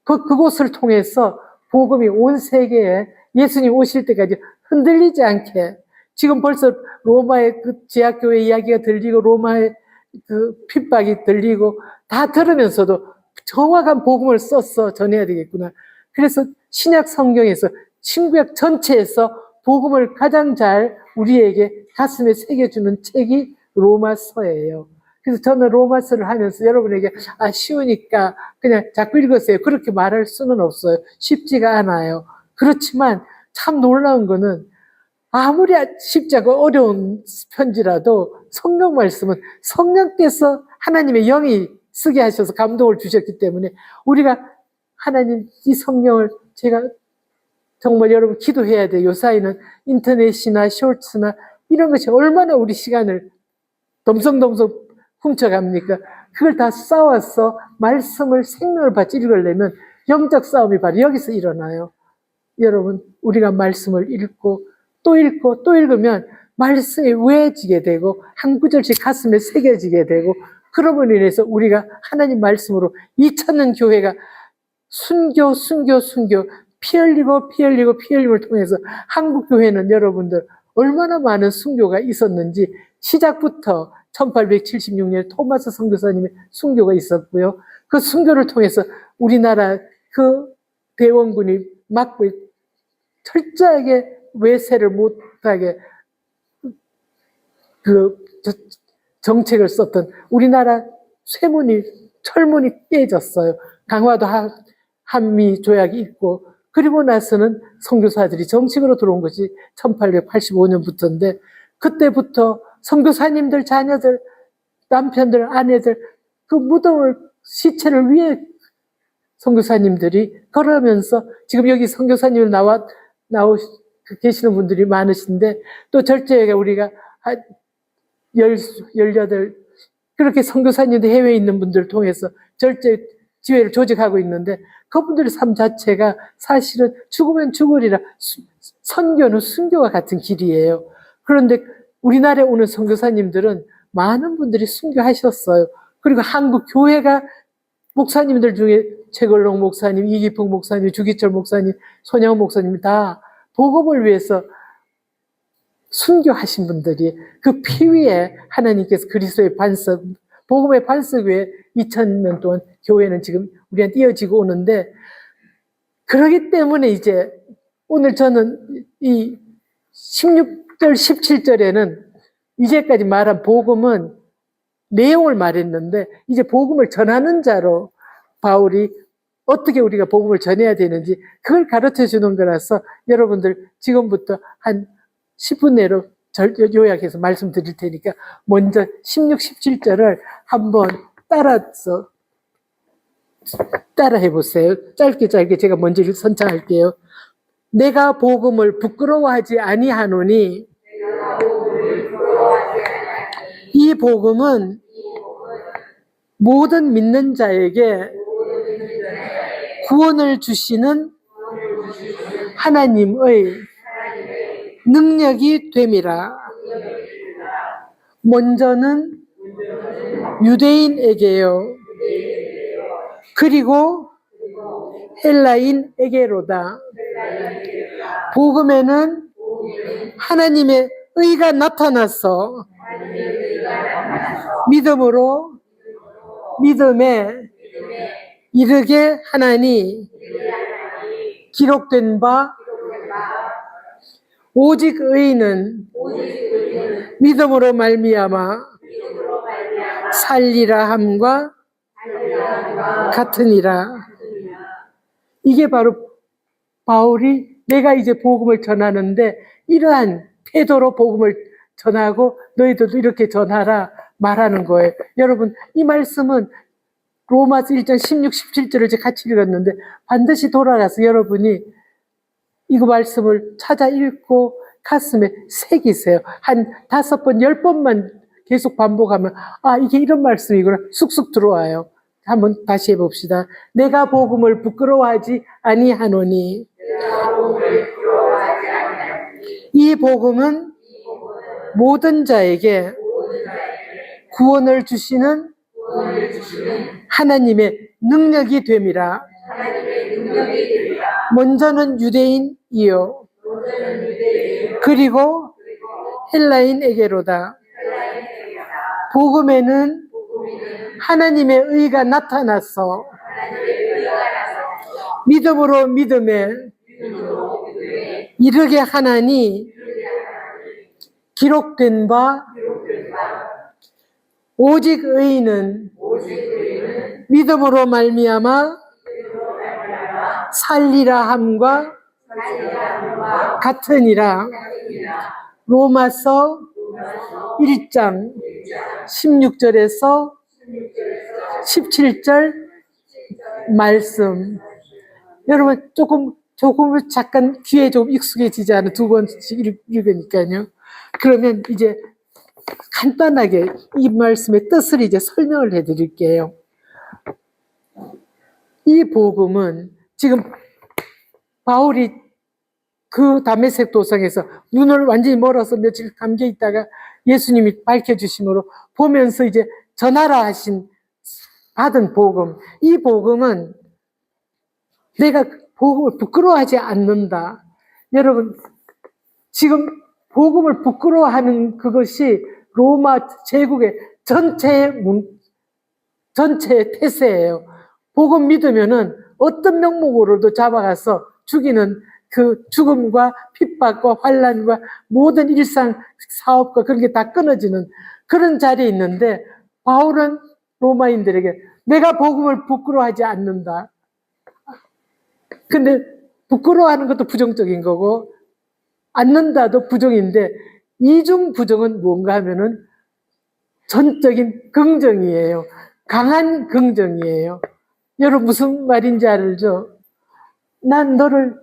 그곳을 통해서 복음이 온 세계에 예수님 오실 때까지 흔들리지 않게, 지금 벌써 로마의 그 제약교회 이야기가 들리고 로마의 그 핍박이 들리고 다 들으면서도 정확한 복음을 써서 전해야 되겠구나. 그래서 신약 성경에서 신구약 전체에서 복음을 가장 잘 우리에게 가슴에 새겨주는 책이 로마서예요. 그래서 저는 로마서를 하면서 여러분에게 쉬우니까 그냥 자꾸 읽으세요, 그렇게 말할 수는 없어요. 쉽지가 않아요. 그렇지만 참 놀라운 거는 아무리 쉽지 않고 어려운 편지라도 성경 말씀은 성령께서 하나님의 영이 쓰게 하셔서 감동을 주셨기 때문에 우리가 하나님 이 성경을, 제가 정말 여러분 기도해야 돼요. 요사이는 인터넷이나 쇼츠나 이런 것이 얼마나 우리 시간을 덤성덤성 훔쳐갑니까? 그걸 다 쌓아서 말씀을 생명을 받지 읽으려면 영적 싸움이 바로 여기서 일어나요. 여러분, 우리가 말씀을 읽고 또 읽고 또 읽으면 말씀이 외워지게 되고 한 구절씩 가슴에 새겨지게 되고, 그러므로 인해서 우리가 하나님 말씀으로 2000년 교회가 순교 피 흘림을 통해서 한국 교회는 여러분들 얼마나 많은 순교가 있었는지, 시작부터 1876년에 토마스 선교사님의 순교가 있었고요. 그 순교를 통해서 우리나라 그 대원군이 막고 철저하게 외세를 못하게 그 정책을 썼던 우리나라 철문이 깨졌어요. 강화도 한미 조약이 있고, 그리고 나서는 선교사들이 정식으로 들어온 것이 1885년부터인데, 그때부터 선교사님들 자녀들, 남편들, 아내들 그 무덤을, 시체를 위해 선교사님들이 걸으면서, 지금 여기 선교사님을 나오 계시는 분들이 많으신데, 또 절제가 우리가 18 그렇게 선교사님들 해외에 있는 분들을 통해서 절제 지회를 조직하고 있는데, 그분들의 삶 자체가 사실은 죽으면 죽으리라, 선교는 순교와 같은 길이에요. 그런데 우리나라에 오는 선교사님들은 많은 분들이 순교하셨어요. 그리고 한국 교회가 목사님들 중에 최걸롱 목사님, 이기풍 목사님, 주기철 목사님, 손양원 목사님 다 복음을 위해서 순교하신 분들이, 그 피 위에 하나님께서 그리스도의 반석, 복음의 반석 위에 2000년 동안 교회는 지금 우리한테 이어지고 오는데, 그러기 때문에 이제 오늘 저는 이 16절, 17절에는 이제까지 말한 복음은 내용을 말했는데 이제 복음을 전하는 자로 바울이 어떻게 우리가 복음을 전해야 되는지 그걸 가르쳐 주는 거라서 여러분들 지금부터 한 10분 내로 요약해서 말씀드릴 테니까 먼저 16, 17절을 한번 따라해 보세요. 짧게 제가 먼저 선창할게요. 내가 복음을 부끄러워하지 아니하노니 이 복음은 모든 믿는 자에게 구원을 주시는 하나님의 능력이 됨이라. 먼저는 유대인에게요. 그리고 헬라인에게로다. 복음에는 하나님의 의가 나타나서 믿음으로 믿음에 이르게 하나니 기록된 바 오직 의인은 믿음으로 말미암아 살리라 함과 같으니라. 이게 바로 바울이 내가 이제 복음을 전하는데 이러한 태도로 복음을 전하고 너희들도 이렇게 전하라 말하는 거예요. 여러분 이 말씀은 로마서 1장 16, 17절을 이제 같이 읽었는데 반드시 돌아가서 여러분이 이거 말씀을 찾아 읽고 가슴에 새기세요. 한 5번, 10번만 계속 반복하면 아 이게 이런 말씀이구나 쑥쑥 들어와요. 한번 다시 해봅시다. 내가 복음을 부끄러워하지 아니하노니 이 복음은 모든 자에게 구원을 주시는 하나님의 능력이 됨이라. 먼저는 유대인이요 그리고 헬라인에게로다. 복음에는 하나님의 의가 나타나서 믿음으로 믿음에 이르게 하나니 기록된 바 오직 의인은 믿음으로 말미암아 살리라 함과 같으니라. 로마서 1장 16절에서 17절 말씀. 여러분 조금 잠깐 귀에 좀 익숙해지지 않아 두 번씩 읽으니까요. 그러면 이제 간단하게 이 말씀의 뜻을 이제 설명을 해드릴게요. 이 복음은 지금 바울이 그 다메섹 도성에서 눈을 완전히 멀어서 며칠 감겨 있다가 예수님이 밝혀주심으로 보면서 이제 전하라 하신 받은 복음. 이 복음은 내가 복음을 부끄러워하지 않는다. 여러분 지금 복음을 부끄러워하는 그것이 로마 제국의 전체의 태세예요. 복음 믿으면은 어떤 명목으로도 잡아가서 죽이는 그 죽음과 핍박과 환난과 모든 일상 사업과 그런 게 다 끊어지는 그런 자리에 있는데 바울은 로마인들에게 내가 복음을 부끄러워하지 않는다. 근데 부끄러워하는 것도 부정적인 거고 않는다도 부정인데 이중 부정은 뭔가 하면은 전적인 긍정이에요. 강한 긍정이에요. 여러분 무슨 말인지 알죠? 난 너를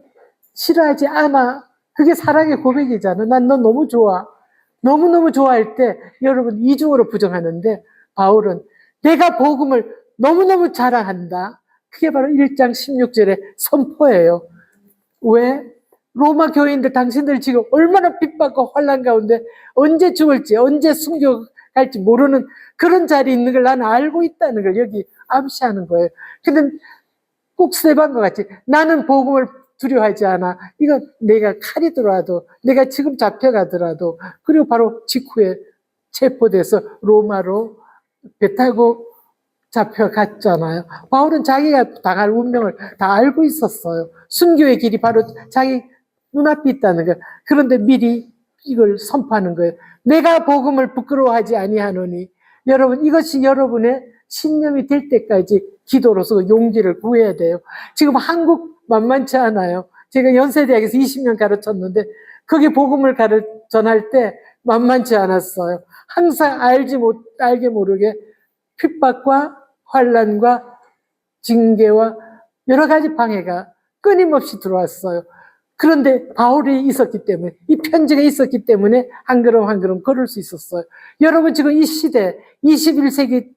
싫어하지 않아. 그게 사랑의 고백이잖아. 난 너 너무 좋아. 너무너무 좋아할 때 여러분 이중으로 부정하는데 바울은 내가 복음을 너무너무 자랑한다. 그게 바로 1장 16절의 선포예요. 왜? 로마 교인들 당신들 지금 얼마나 핍박과 환난 가운데 언제 죽을지 언제 순교할지 모르는 그런 자리에 있는 걸 나는 알고 있다는 걸 여기 암시하는 거예요. 근데 꼭 스데반과 같이 나는 복음을 두려워하지 않아. 이거 내가 칼이 들어와도 내가 지금 잡혀가더라도 그리고 바로 직후에 체포돼서 로마로 배 타고 잡혀갔잖아요. 바울은 자기가 당할 운명을 다 알고 있었어요. 순교의 길이 바로 자기 눈앞에 있다는 거예요. 그런데 미리 이걸 선포하는 거예요. 내가 복음을 부끄러워하지 아니하노니. 여러분, 이것이 여러분의 신념이 될 때까지 기도로서 용기를 구해야 돼요. 지금 한국 만만치 않아요. 제가 연세대학에서 20년 가르쳤는데 거기 복음을 전할 때 만만치 않았어요. 항상 알게 모르게 핍박과 환난과 징계와 여러 가지 방해가 끊임없이 들어왔어요. 그런데 바울이 있었기 때문에, 이 편지가 있었기 때문에 한 걸음 한 걸음 걸을 수 있었어요. 여러분, 지금 이 시대 21세기는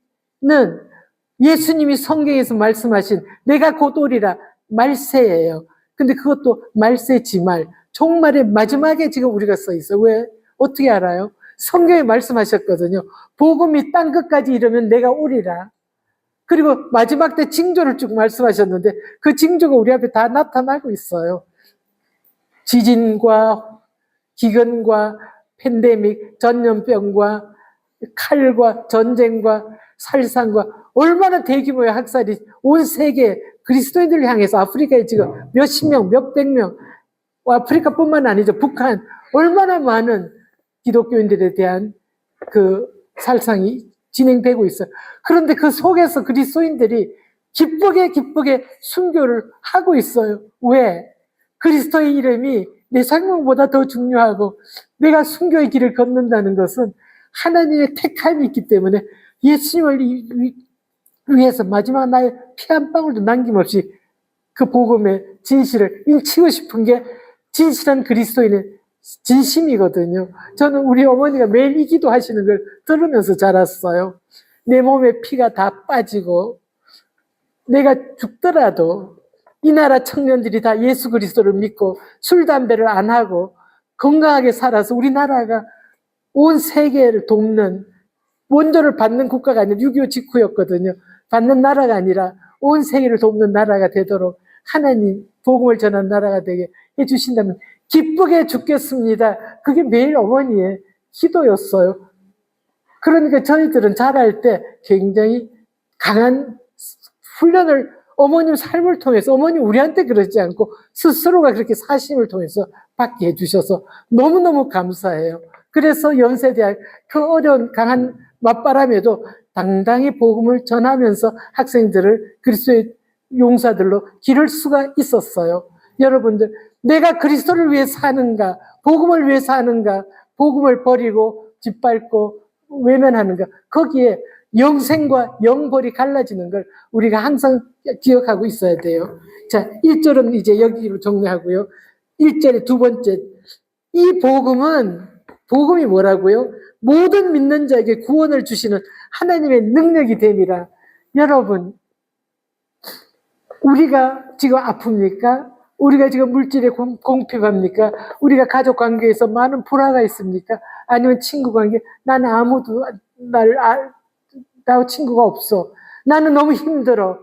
예수님이 성경에서 말씀하신 내가 곧 오리라 말세예요. 근데 그것도 말세지말, 종말의 마지막에 지금 우리가 써 있어요. 왜? 어떻게 알아요? 성경에 말씀하셨거든요. 복음이 땅 끝까지 이르면 내가 오리라. 그리고 마지막 때 징조를 쭉 말씀하셨는데 그 징조가 우리 앞에 다 나타나고 있어요. 지진과 기근과 팬데믹, 전염병과 칼과 전쟁과 살상과 얼마나 대규모의 학살이 온 세계 그리스도인들을 향해서 아프리카에 지금 몇십 명, 몇백 명, 아프리카뿐만 아니죠. 북한, 얼마나 많은 기독교인들에 대한 그 살상이 진행되고 있어요. 그런데 그 속에서 그리스도인들이 기쁘게 순교를 하고 있어요. 왜? 그리스도의 이름이 내 생명보다 더 중요하고 내가 순교의 길을 걷는다는 것은 하나님의 택함이 있기 때문에 예수님을 위해서 마지막 나의 피 한 방울도 남김없이 그 복음의 진실을 인치고 싶은 게 진실한 그리스도인의 진심이거든요. 저는 우리 어머니가 매일 이 기도하시는 걸 들으면서 자랐어요. 내 몸에 피가 다 빠지고 내가 죽더라도 이 나라 청년들이 다 예수 그리스도를 믿고 술, 담배를 안 하고 건강하게 살아서 우리나라가 온 세계를 돕는, 원조를 받는 국가가 아니라 6.25 직후였거든요. 받는 나라가 아니라 온 세계를 돕는 나라가 되도록 하나님 복음을 전하는 나라가 되게 해주신다면 기쁘게 죽겠습니다. 그게 매일 어머니의 기도였어요. 그러니까 저희들은 자랄 때 굉장히 강한 훈련을 어머님 삶을 통해서, 어머님 우리한테 그러지 않고 스스로가 그렇게 사심을 통해서 받게 해주셔서 너무너무 감사해요. 그래서 연세대학 그 어려운 강한 맞바람에도 당당히 복음을 전하면서 학생들을 그리스도의 용사들로 기를 수가 있었어요. 여러분들, 내가 그리스도를 위해 사는가, 복음을 위해 사는가, 복음을 버리고 짓밟고 외면하는가, 거기에 영생과 영벌이 갈라지는 걸 우리가 항상 기억하고 있어야 돼요. 자, 1절은 이제 여기로 정리하고요. 1절의 두 번째, 이 복음이 뭐라고요? 모든 믿는 자에게 구원을 주시는 하나님의 능력이 됨이라. 여러분, 우리가 지금 아픕니까? 우리가 지금 물질에 공핍합니까? 우리가 가족 관계에서 많은 불화가 있습니까? 아니면 친구 관계, 나는 아무도 나하고 친구가 없어. 나는 너무 힘들어.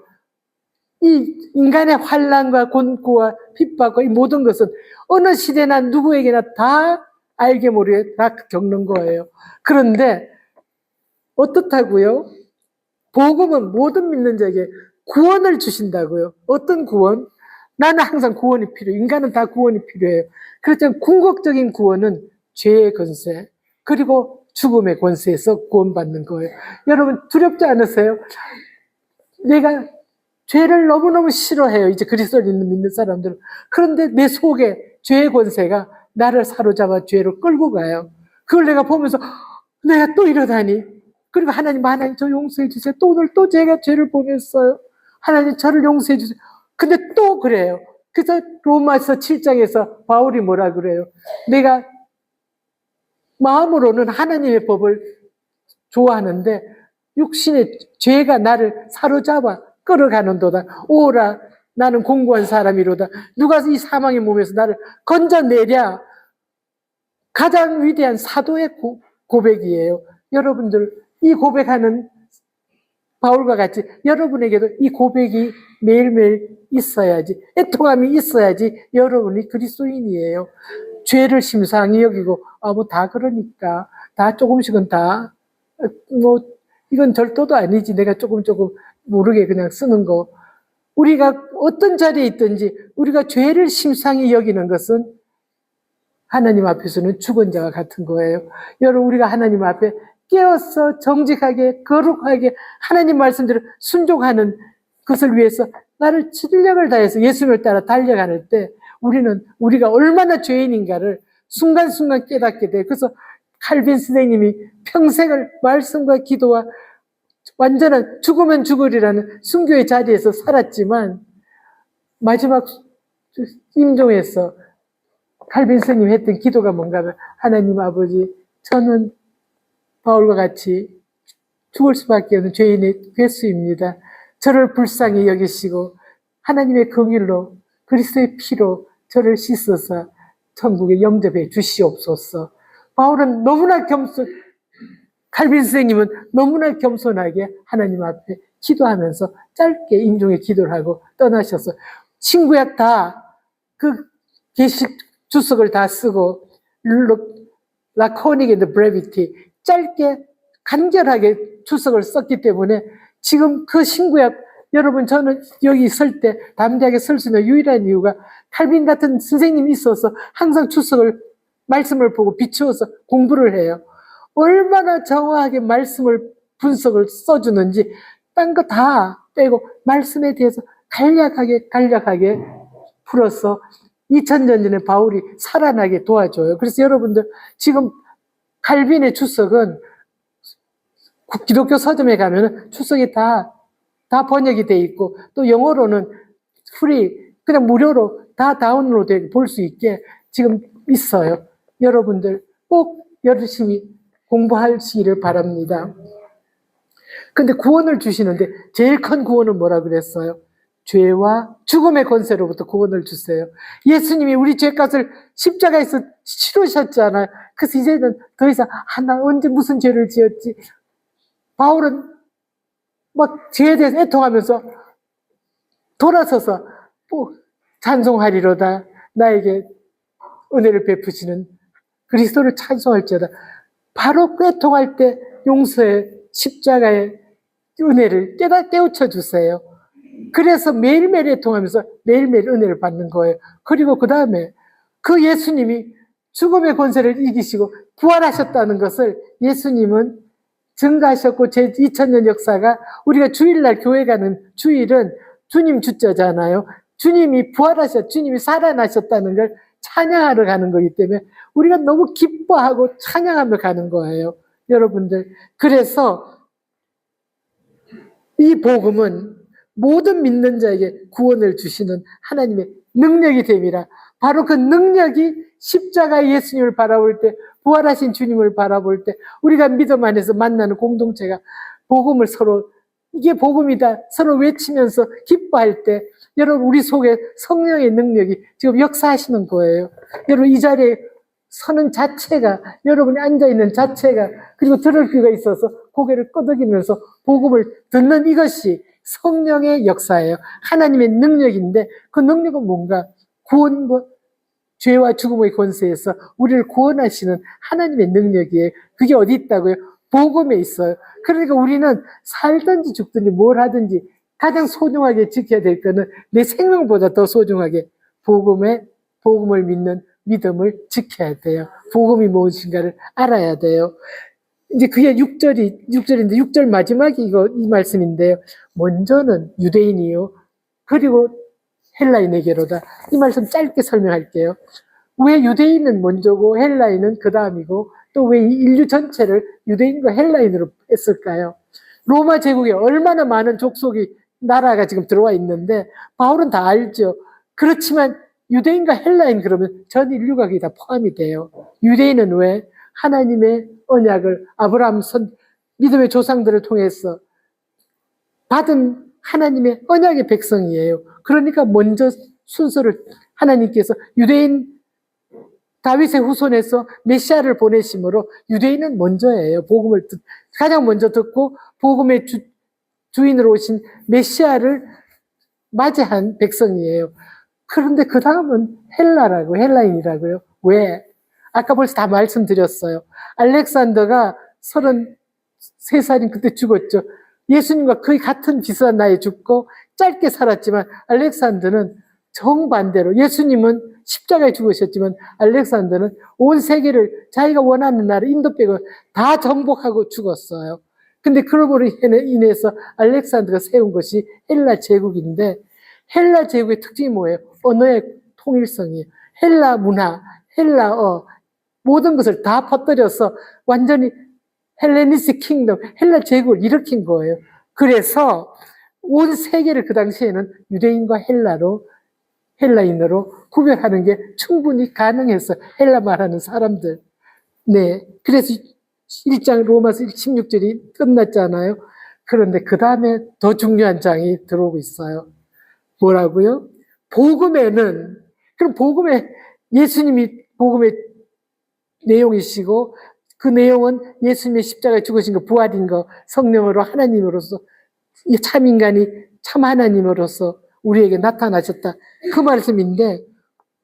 이 인간의 환난과 곤고와 핍박과 이 모든 것은 어느 시대나 누구에게나 다 알게 모르게 다 겪는 거예요. 그런데 어떻다고요? 복음은 모든 믿는 자에게 구원을 주신다고요. 어떤 구원? 나는 항상 구원이 필요해요. 인간은 다 구원이 필요해요. 그렇지만 궁극적인 구원은 죄의 권세 그리고 죽음의 권세에서 구원받는 거예요. 여러분 두렵지 않으세요? 내가 죄를 너무너무 싫어해요. 이제 그리스도를 믿는 사람들은. 그런데 내 속에 죄의 권세가 나를 사로잡아 죄로 끌고 가요. 그걸 내가 보면서 내가 또 이러다니. 그리고 하나님 저 용서해 주세요. 또 오늘 또 제가 죄를 범했어요. 하나님 저를 용서해 주세요. 근데 또 그래요. 그래서 로마서 7장에서 바울이 뭐라 그래요? 내가 마음으로는 하나님의 법을 좋아하는데 육신의 죄가 나를 사로잡아 끌어가는도다. 오라 나는 공고한 사람이로다. 누가 이 사망의 몸에서 나를 건져내랴. 가장 위대한 사도의 고백이에요. 여러분들 이 고백하는 바울과 같이 여러분에게도 이 고백이 매일매일 있어야지, 애통함이 있어야지 여러분이 그리스도인이에요. 죄를 심상히 여기고 뭐 다 그러니까 다 조금씩은 다 이건 절도도 아니지 내가 조금 모르게 그냥 쓰는 거. 우리가 어떤 자리에 있든지 우리가 죄를 심상히 여기는 것은 하나님 앞에서는 죽은 자와 같은 거예요. 여러분, 우리가 하나님 앞에 깨어서 정직하게 거룩하게 하나님 말씀대로 순종하는 것을 위해서 나를 진력을 다해서 예수님을 따라 달려가는 때 우리는 우리가 얼마나 죄인인가를 순간순간 깨닫게 돼요. 그래서 칼빈 선생님이 평생을 말씀과 기도와 완전한 죽으면 죽으리라는 순교의 자리에서 살았지만 마지막 임종에서 칼빈 선생님이 했던 기도가 뭔가 하면 하나님 아버지, 저는 바울과 같이 죽을 수밖에 없는 죄인의 괴수입니다. 저를 불쌍히 여기시고 하나님의 긍휼로 그리스도의 피로 저를 씻어서 천국에 영접해 주시옵소서. 바울은 너무나 칼빈 선생님은 너무나 겸손하게 하나님 앞에 기도하면서 짧게 임종의 기도를 하고 떠나셔서 신구약 다 그 계시 주석을 다 쓰고 laconic and brevity 짧게 간결하게 주석을 썼기 때문에 지금 그 신구약 여러분 저는 여기 설 때 담대하게 설 수 있는 유일한 이유가 칼빈 같은 선생님이 있어서 항상 주석을 말씀을 보고 비추어서 공부를 해요. 얼마나 정확하게 말씀을 분석을 써주는지 딴 거 다 빼고 말씀에 대해서 간략하게 풀어서 2000년 전에 바울이 살아나게 도와줘요. 그래서 여러분들 지금 칼빈의 주석은 기독교 서점에 가면 주석이 다 번역이 돼 있고 또 영어로는 그냥 무료로 다 다운로드 볼 수 있게 지금 있어요. 여러분들 꼭 열심히 공부하시기를 바랍니다. 근데 구원을 주시는데 제일 큰 구원은 뭐라 그랬어요? 죄와 죽음의 권세로부터 구원을 주세요. 예수님이 우리 죄값을 십자가에서 치르셨잖아요. 그래서 이제는 더 이상 나 언제 무슨 죄를 지었지? 바울은 막 죄에 대해서 애통하면서 돌아서서 찬송하리로다. 나에게 은혜를 베푸시는 그리스도를 찬송할지어다. 바로 애통할 때 용서의 십자가의 은혜를 깨우쳐 주세요. 그래서 매일매일 애통하면서 매일매일 은혜를 받는 거예요. 그리고 그 다음에 그 예수님이 죽음의 권세를 이기시고 부활하셨다는 것을 예수님은 증가하셨고 제 2000년 역사가 우리가 주일날 교회 가는 주일은 주님 주자잖아요. 주님이 주님이 살아나셨다는 걸 찬양하러 가는 거기 때문에 우리가 너무 기뻐하고 찬양하며 가는 거예요. 여러분들. 그래서 이 복음은 모든 믿는 자에게 구원을 주시는 하나님의 능력이 됨이라. 바로 그 능력이 십자가의 예수님을 바라볼 때, 부활하신 주님을 바라볼 때 우리가 믿음 안에서 만나는 공동체가 복음을 서로 이게 복음이다 서로 외치면서 기뻐할 때 여러분 우리 속에 성령의 능력이 지금 역사하시는 거예요. 여러분 이 자리에 서는 자체가 여러분이 앉아있는 자체가 그리고 들을 귀가 있어서 고개를 끄덕이면서 복음을 듣는 이것이 성령의 역사예요. 하나님의 능력인데 그 능력은 뭔가 구원과 죄와 죽음의 권세에서 우리를 구원하시는 하나님의 능력이에요. 그게 어디 있다고요? 복음에 있어요. 그러니까 우리는 살든지 죽든지 뭘 하든지 가장 소중하게 지켜야 될 거는 내 생명보다 더 소중하게 복음을 믿는 믿음을 지켜야 돼요. 복음이 무엇인가를 알아야 돼요. 이제 그게 6절인데 6절 마지막이 이 말씀인데요. 먼저는 유대인이요. 그리고 헬라인에게로다. 이 말씀 짧게 설명할게요. 왜 유대인은 먼저고 헬라인은 그 다음이고 또 왜 인류 전체를 유대인과 헬라인으로 했을까요? 로마 제국에 얼마나 많은 족속이 나라가 지금 들어와 있는데 바울은 다 알죠. 그렇지만 유대인과 헬라인 그러면 전 인류가 거기 다 포함이 돼요. 유대인은 왜? 하나님의 언약을 아브라함 믿음의 조상들을 통해서 받은 하나님의 언약의 백성이에요. 그러니까 먼저 순서를 하나님께서 유대인 다윗의 후손에서 메시아를 보내심으로 유대인은 먼저예요. 복음을 가장 먼저 듣고 복음의 주인으로 오신 메시아를 맞이한 백성이에요. 그런데 그 다음은 헬라인이라고요. 왜? 아까 벌써 다 말씀드렸어요. 알렉산더가 33살인 그때 죽었죠. 예수님과 거의 같은 비슷한 나이에 죽고 짧게 살았지만 알렉산더는 정반대로 예수님은 십자가에 죽으셨지만 알렉산더는 온 세계를 자기가 원하는 나라 인도 빼고 다 정복하고 죽었어요. 근데 그러므로 인해서 알렉산더가 세운 것이 헬라 제국인데 헬라 제국의 특징이 뭐예요? 언어의 통일성이에요. 헬라 문화, 헬라어 모든 것을 다 퍼뜨려서 완전히 헬레니스 킹덤, 헬라 제국을 일으킨 거예요. 그래서 온 세계를 그 당시에는 유대인과 헬라인으로 구별하는 게 충분히 가능했어. 헬라 말하는 사람들. 네. 그래서 1장 로마서 16절이 끝났잖아요. 그런데 그 다음에 더 중요한 장이 들어오고 있어요. 뭐라고요? 복음에는, 그럼 복음에 예수님이 복음의 내용이시고 그 내용은 예수님의 십자가에 죽으신 거, 부활인 거, 성령으로 하나님으로서 참 인간이 참 하나님으로서 우리에게 나타나셨다. 그 말씀인데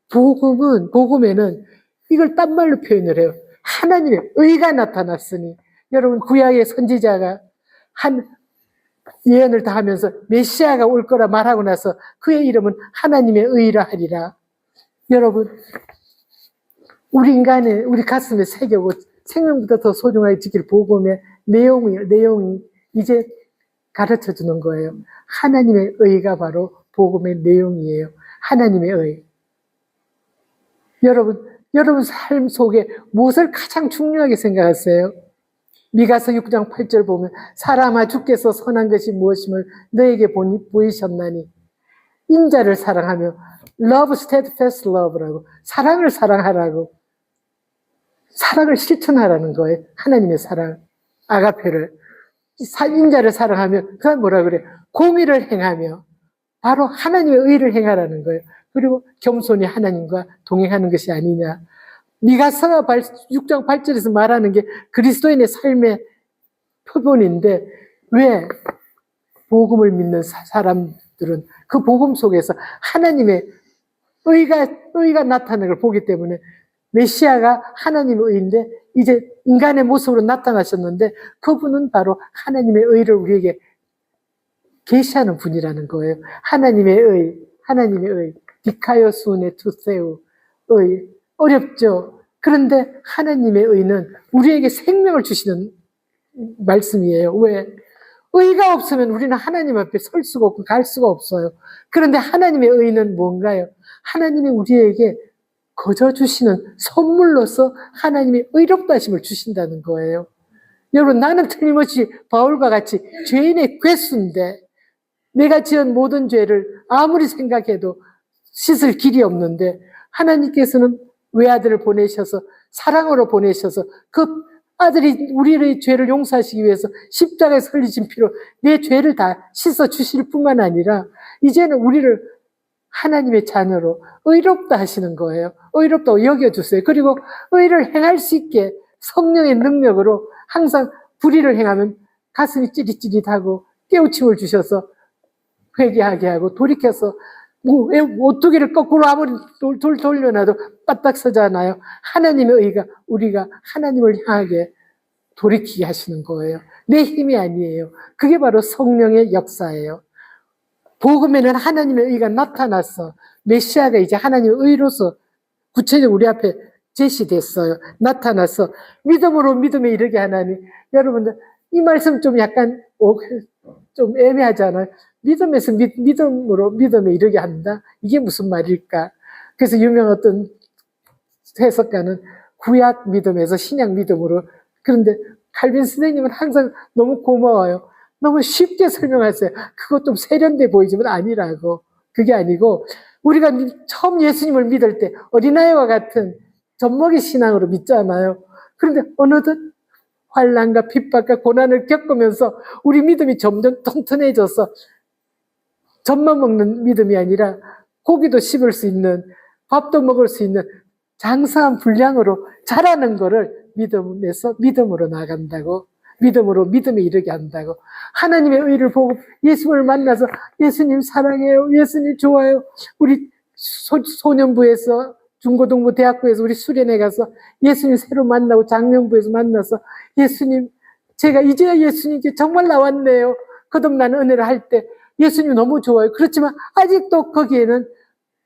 복음에는 이걸 딴 말로 표현을 해요. 하나님의 의가 나타났으니 여러분 구약의 선지자가 한 예언을 다 하면서 메시아가 올 거라 말하고 나서 그의 이름은 하나님의 의라 하리라. 여러분 우리 인간의 우리 가슴에 새겨고 생명보다 더 소중하게 지킬 복음의 내용이 이제 가르쳐 주는 거예요. 하나님의 의가 바로 복음의 내용이에요. 하나님의 의. 여러분 삶 속에 무엇을 가장 중요하게 생각하세요? 미가서 6장 8절 보면 사람아 주께서 선한 것이 무엇임을 너에게 보이셨나니 인자를 사랑하며 love steadfast love라고 사랑을 사랑하라고 사랑을 실천하라는 거예요. 하나님의 사랑 아가페를 인자를 사랑하며 그건 뭐라 그래? 공의를 행하며 바로 하나님의 의를 행하라는 거예요. 그리고 겸손히 하나님과 동행하는 것이 아니냐. 미가서 6장 8절에서 말하는 게 그리스도인의 삶의 표본인데 왜 복음을 믿는 사람들은 그 복음 속에서 하나님의 의가 나타나는 걸 보기 때문에 메시아가 하나님의 의인데 이제 인간의 모습으로 나타나셨는데 그분은 바로 하나님의 의를 우리에게 계시하는 분이라는 거예요. 하나님의 의, 디카요수네 투세우, 의. 어렵죠. 그런데 하나님의 의는 우리에게 생명을 주시는 말씀이에요. 왜? 의가 없으면 우리는 하나님 앞에 설 수가 없고 갈 수가 없어요. 그런데 하나님의 의는 뭔가요? 하나님이 우리에게 거저 주시는 선물로서 하나님의 의롭다 하심을 주신다는 거예요. 여러분 나는 틀림없이 바울과 같이 죄인의 괴수인데 내가 지은 모든 죄를 아무리 생각해도 씻을 길이 없는데 하나님께서는 외아들을 보내셔서 사랑으로 보내셔서 그 아들이 우리의 죄를 용서하시기 위해서 십자가에 흘리신 피로 내 죄를 다 씻어 주실 뿐만 아니라 이제는 우리를 하나님의 자녀로 의롭다 하시는 거예요. 의롭다고 여겨주세요. 그리고 의를 행할 수 있게 성령의 능력으로 항상 불의를 행하면 가슴이 찌릿찌릿하고 깨우침을 주셔서 회개하게 하고 돌이켜서 오뚜기를 거꾸로 아무리 돌려놔도 빠딱 서잖아요. 하나님의 의가 우리가 하나님을 향하게 돌이키게 하시는 거예요. 내 힘이 아니에요. 그게 바로 성령의 역사예요. 복음에는 하나님의 의가 나타났어. 메시아가 이제 하나님의 의로서 구체적으로 우리 앞에 제시됐어요. 나타나서 믿음으로 믿음에 이르게 하나니 여러분들 이 말씀 좀 약간 좀 애매하잖아요. 믿음에서 믿음으로 믿음에 이르게 한다? 이게 무슨 말일까? 그래서 유명한 어떤 해석가는 구약 믿음에서 신약 믿음으로 그런데 칼빈 선생님은 항상 너무 고마워요. 너무 쉽게 설명하세요. 그것 좀 세련돼 보이지만 아니라고. 그게 아니고 우리가 처음 예수님을 믿을 때 어린아이와 같은 젖먹이 신앙으로 믿잖아요. 그런데 어느덧 환난과 핍박과 고난을 겪으면서 우리 믿음이 점점 튼튼해져서 젖만 먹는 믿음이 아니라 고기도 씹을 수 있는 밥도 먹을 수 있는 장사한 분량으로 자라는 거를 믿음에서 믿음으로 나간다고. 믿음으로 믿음에 이르게 한다고. 하나님의 의를 보고 예수님을 만나서 예수님 사랑해요. 예수님 좋아요. 우리 소년부에서 중고등부 대학부에서 우리 수련회 가서 예수님 새로 만나고 장년부에서 만나서 예수님 제가 이제야 예수님께 정말 나왔네요. 거듭나는 은혜를 할 때 예수님 너무 좋아요. 그렇지만 아직도 거기에는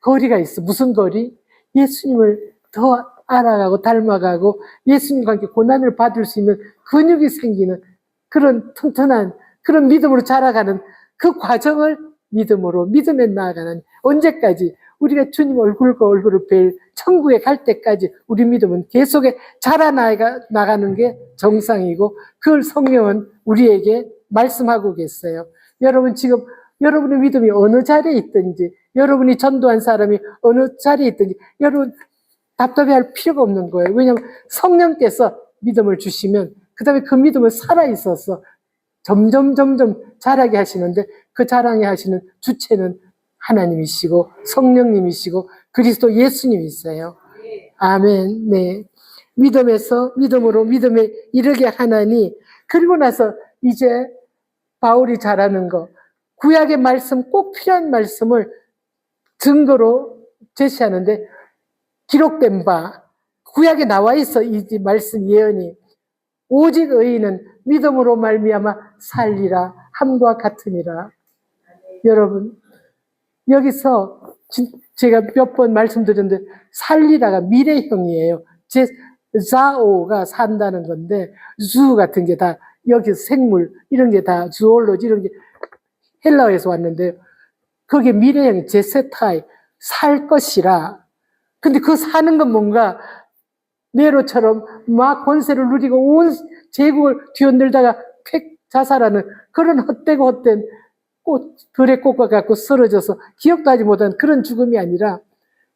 거리가 있어. 무슨 거리? 예수님을 더 알아가고 닮아가고 예수님과 함께 고난을 받을 수 있는 근육이 생기는 그런 튼튼한 그런 믿음으로 자라가는 그 과정을 믿음에 나아가는, 언제까지? 우리가 주님 얼굴과 얼굴을 뵐 천국에 갈 때까지 우리 믿음은 계속해 자라나가는 게 정상이고, 그걸 성령은 우리에게 말씀하고 계세요. 여러분, 지금 여러분의 믿음이 어느 자리에 있든지, 여러분이 전도한 사람이 어느 자리에 있든지 여러분 답답해할 필요가 없는 거예요. 왜냐하면 성령께서 믿음을 주시면 그 다음에 그 믿음은 살아있어서 점점 자라게 하시는데, 그 자라게 하시는 주체는 하나님이시고 성령님이시고 그리스도 예수님이세요. 아멘. 네. 믿음으로 믿음에 이르게 하나니, 그리고 나서 이제 바울이 잘하는 거, 구약의 말씀, 꼭 필요한 말씀을 증거로 제시하는데, 기록된 바 구약에 나와 있어. 이 말씀 예언이 오직 의인은 믿음으로 말미암아 살리라 함과 같으니라. 여러분, 여기서 제가 몇 번 말씀드렸는데 살리라가 미래형이에요. 자오가 산다는 건데, 주 같은 게 다 여기 생물 이런 게 다 주올로지 이런 게 헬라어에서 왔는데요. 그게 미래형 제세타이, 살 것이라. 근데 그 사는 건 뭔가 네로처럼 막 권세를 누리고 온 제국을 뒤흔들다가 쾌 자살하는 그런 헛된 들의 꽃과 같고 쓰러져서 기억도 하지 못한 그런 죽음이 아니라,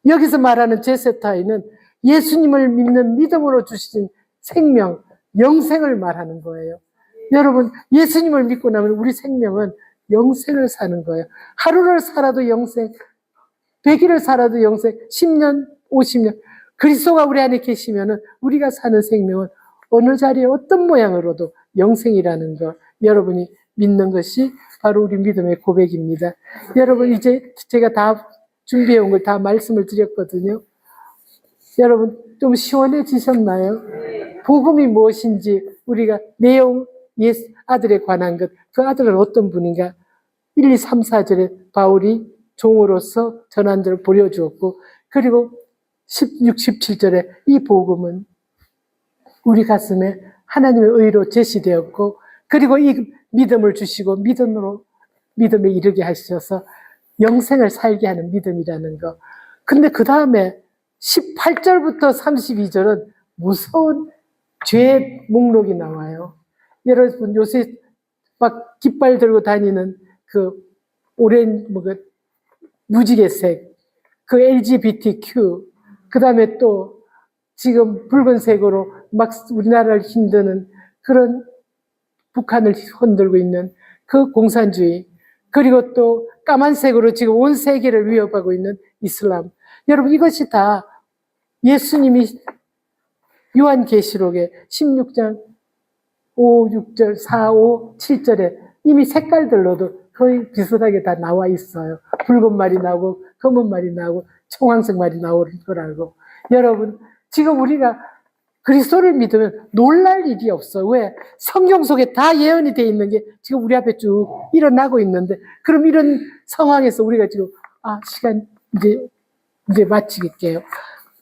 여기서 말하는 제세타이는 예수님을 믿는 믿음으로 주신 생명, 영생을 말하는 거예요. 여러분, 예수님을 믿고 나면 우리 생명은 영생을 사는 거예요. 하루를 살아도 영생, 100일을 살아도 영생, 10년, 50년. 그리스도가 우리 안에 계시면은 우리가 사는 생명은 어느 자리에 어떤 모양으로도 영생이라는 거, 여러분이 믿는 것이 바로 우리 믿음의 고백입니다. 여러분, 이제 제가 다 준비해 온 걸 다 말씀을 드렸거든요. 여러분, 좀 시원해지셨나요? 복음이 무엇인지 우리가 내용, 아들에 관한 것, 그 아들은 어떤 분인가, 1, 2, 3, 4절에 바울이 종으로서 전환절을 보여주었고, 그리고 16, 17절에 이 복음은 우리 가슴에 하나님의 의로 제시되었고, 그리고 이 믿음을 주시고 믿음에 이르게 하셔서 영생을 살게 하는 믿음이라는 거. 근데 그 다음에 18절부터 32절은 무서운 죄의 목록이 나와요. 여러분, 요새 막 깃발 들고 다니는 그 무지개색, 그 LGBTQ, 그 다음에 또 지금 붉은색으로 막 우리나라를 힘드는 그런 북한을 흔들고 있는 그 공산주의, 그리고 또 까만색으로 지금 온 세계를 위협하고 있는 이슬람. 여러분, 이것이 다 예수님이 요한계시록에 16장 5, 6절, 4, 5, 7절에 이미 색깔들로도 거의 비슷하게 다 나와 있어요. 붉은 말이 나오고 검은 말이 나오고 청황색 말이 나오는 거라고. 여러분, 지금 우리가 그리스도를 믿으면 놀랄 일이 없어. 왜? 성경 속에 다 예언이 돼 있는 게 지금 우리 앞에 쭉 일어나고 있는데, 그럼 이런 상황에서 우리가 지금 시간 이제 마치겠게요.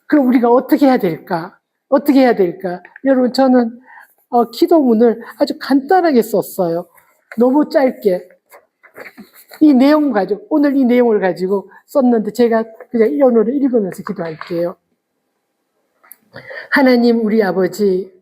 그럼 우리가 어떻게 해야 될까? 어떻게 해야 될까? 여러분, 저는 기도문을 아주 간단하게 썼어요. 너무 짧게. 오늘 이 내용을 가지고 썼는데 제가 그냥 이 오늘을 읽으면서 기도할게요. 하나님, 우리 아버지,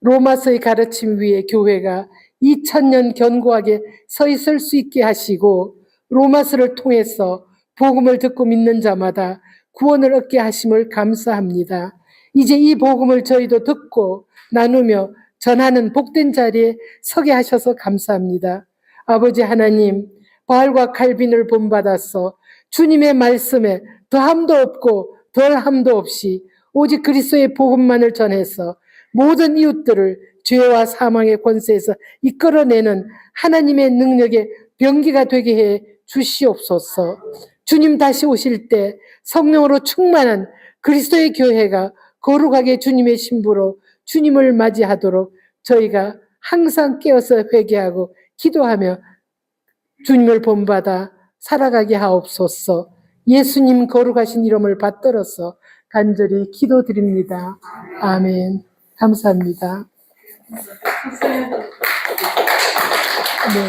로마서의 가르침 위에 교회가 2000년 견고하게 서 있을 수 있게 하시고, 로마서를 통해서 복음을 듣고 믿는 자마다 구원을 얻게 하심을 감사합니다. 이제 이 복음을 저희도 듣고 나누며 전하는 복된 자리에 서게 하셔서 감사합니다. 아버지 하나님, 바알과 칼빈을 본받아서 주님의 말씀에 더함도 없고 덜함도 없이 오직 그리스도의 복음만을 전해서 모든 이웃들을 죄와 사망의 권세에서 이끌어내는 하나님의 능력의 병기가 되게 해 주시옵소서. 주님 다시 오실 때 성령으로 충만한 그리스도의 교회가 거룩하게 주님의 신부로 주님을 맞이하도록 저희가 항상 깨어서 회개하고 기도하며 주님을 본받아 살아가게 하옵소서. 예수님 거룩하신 이름을 받들어서 간절히 기도드립니다. 아멘. 감사합니다. 네.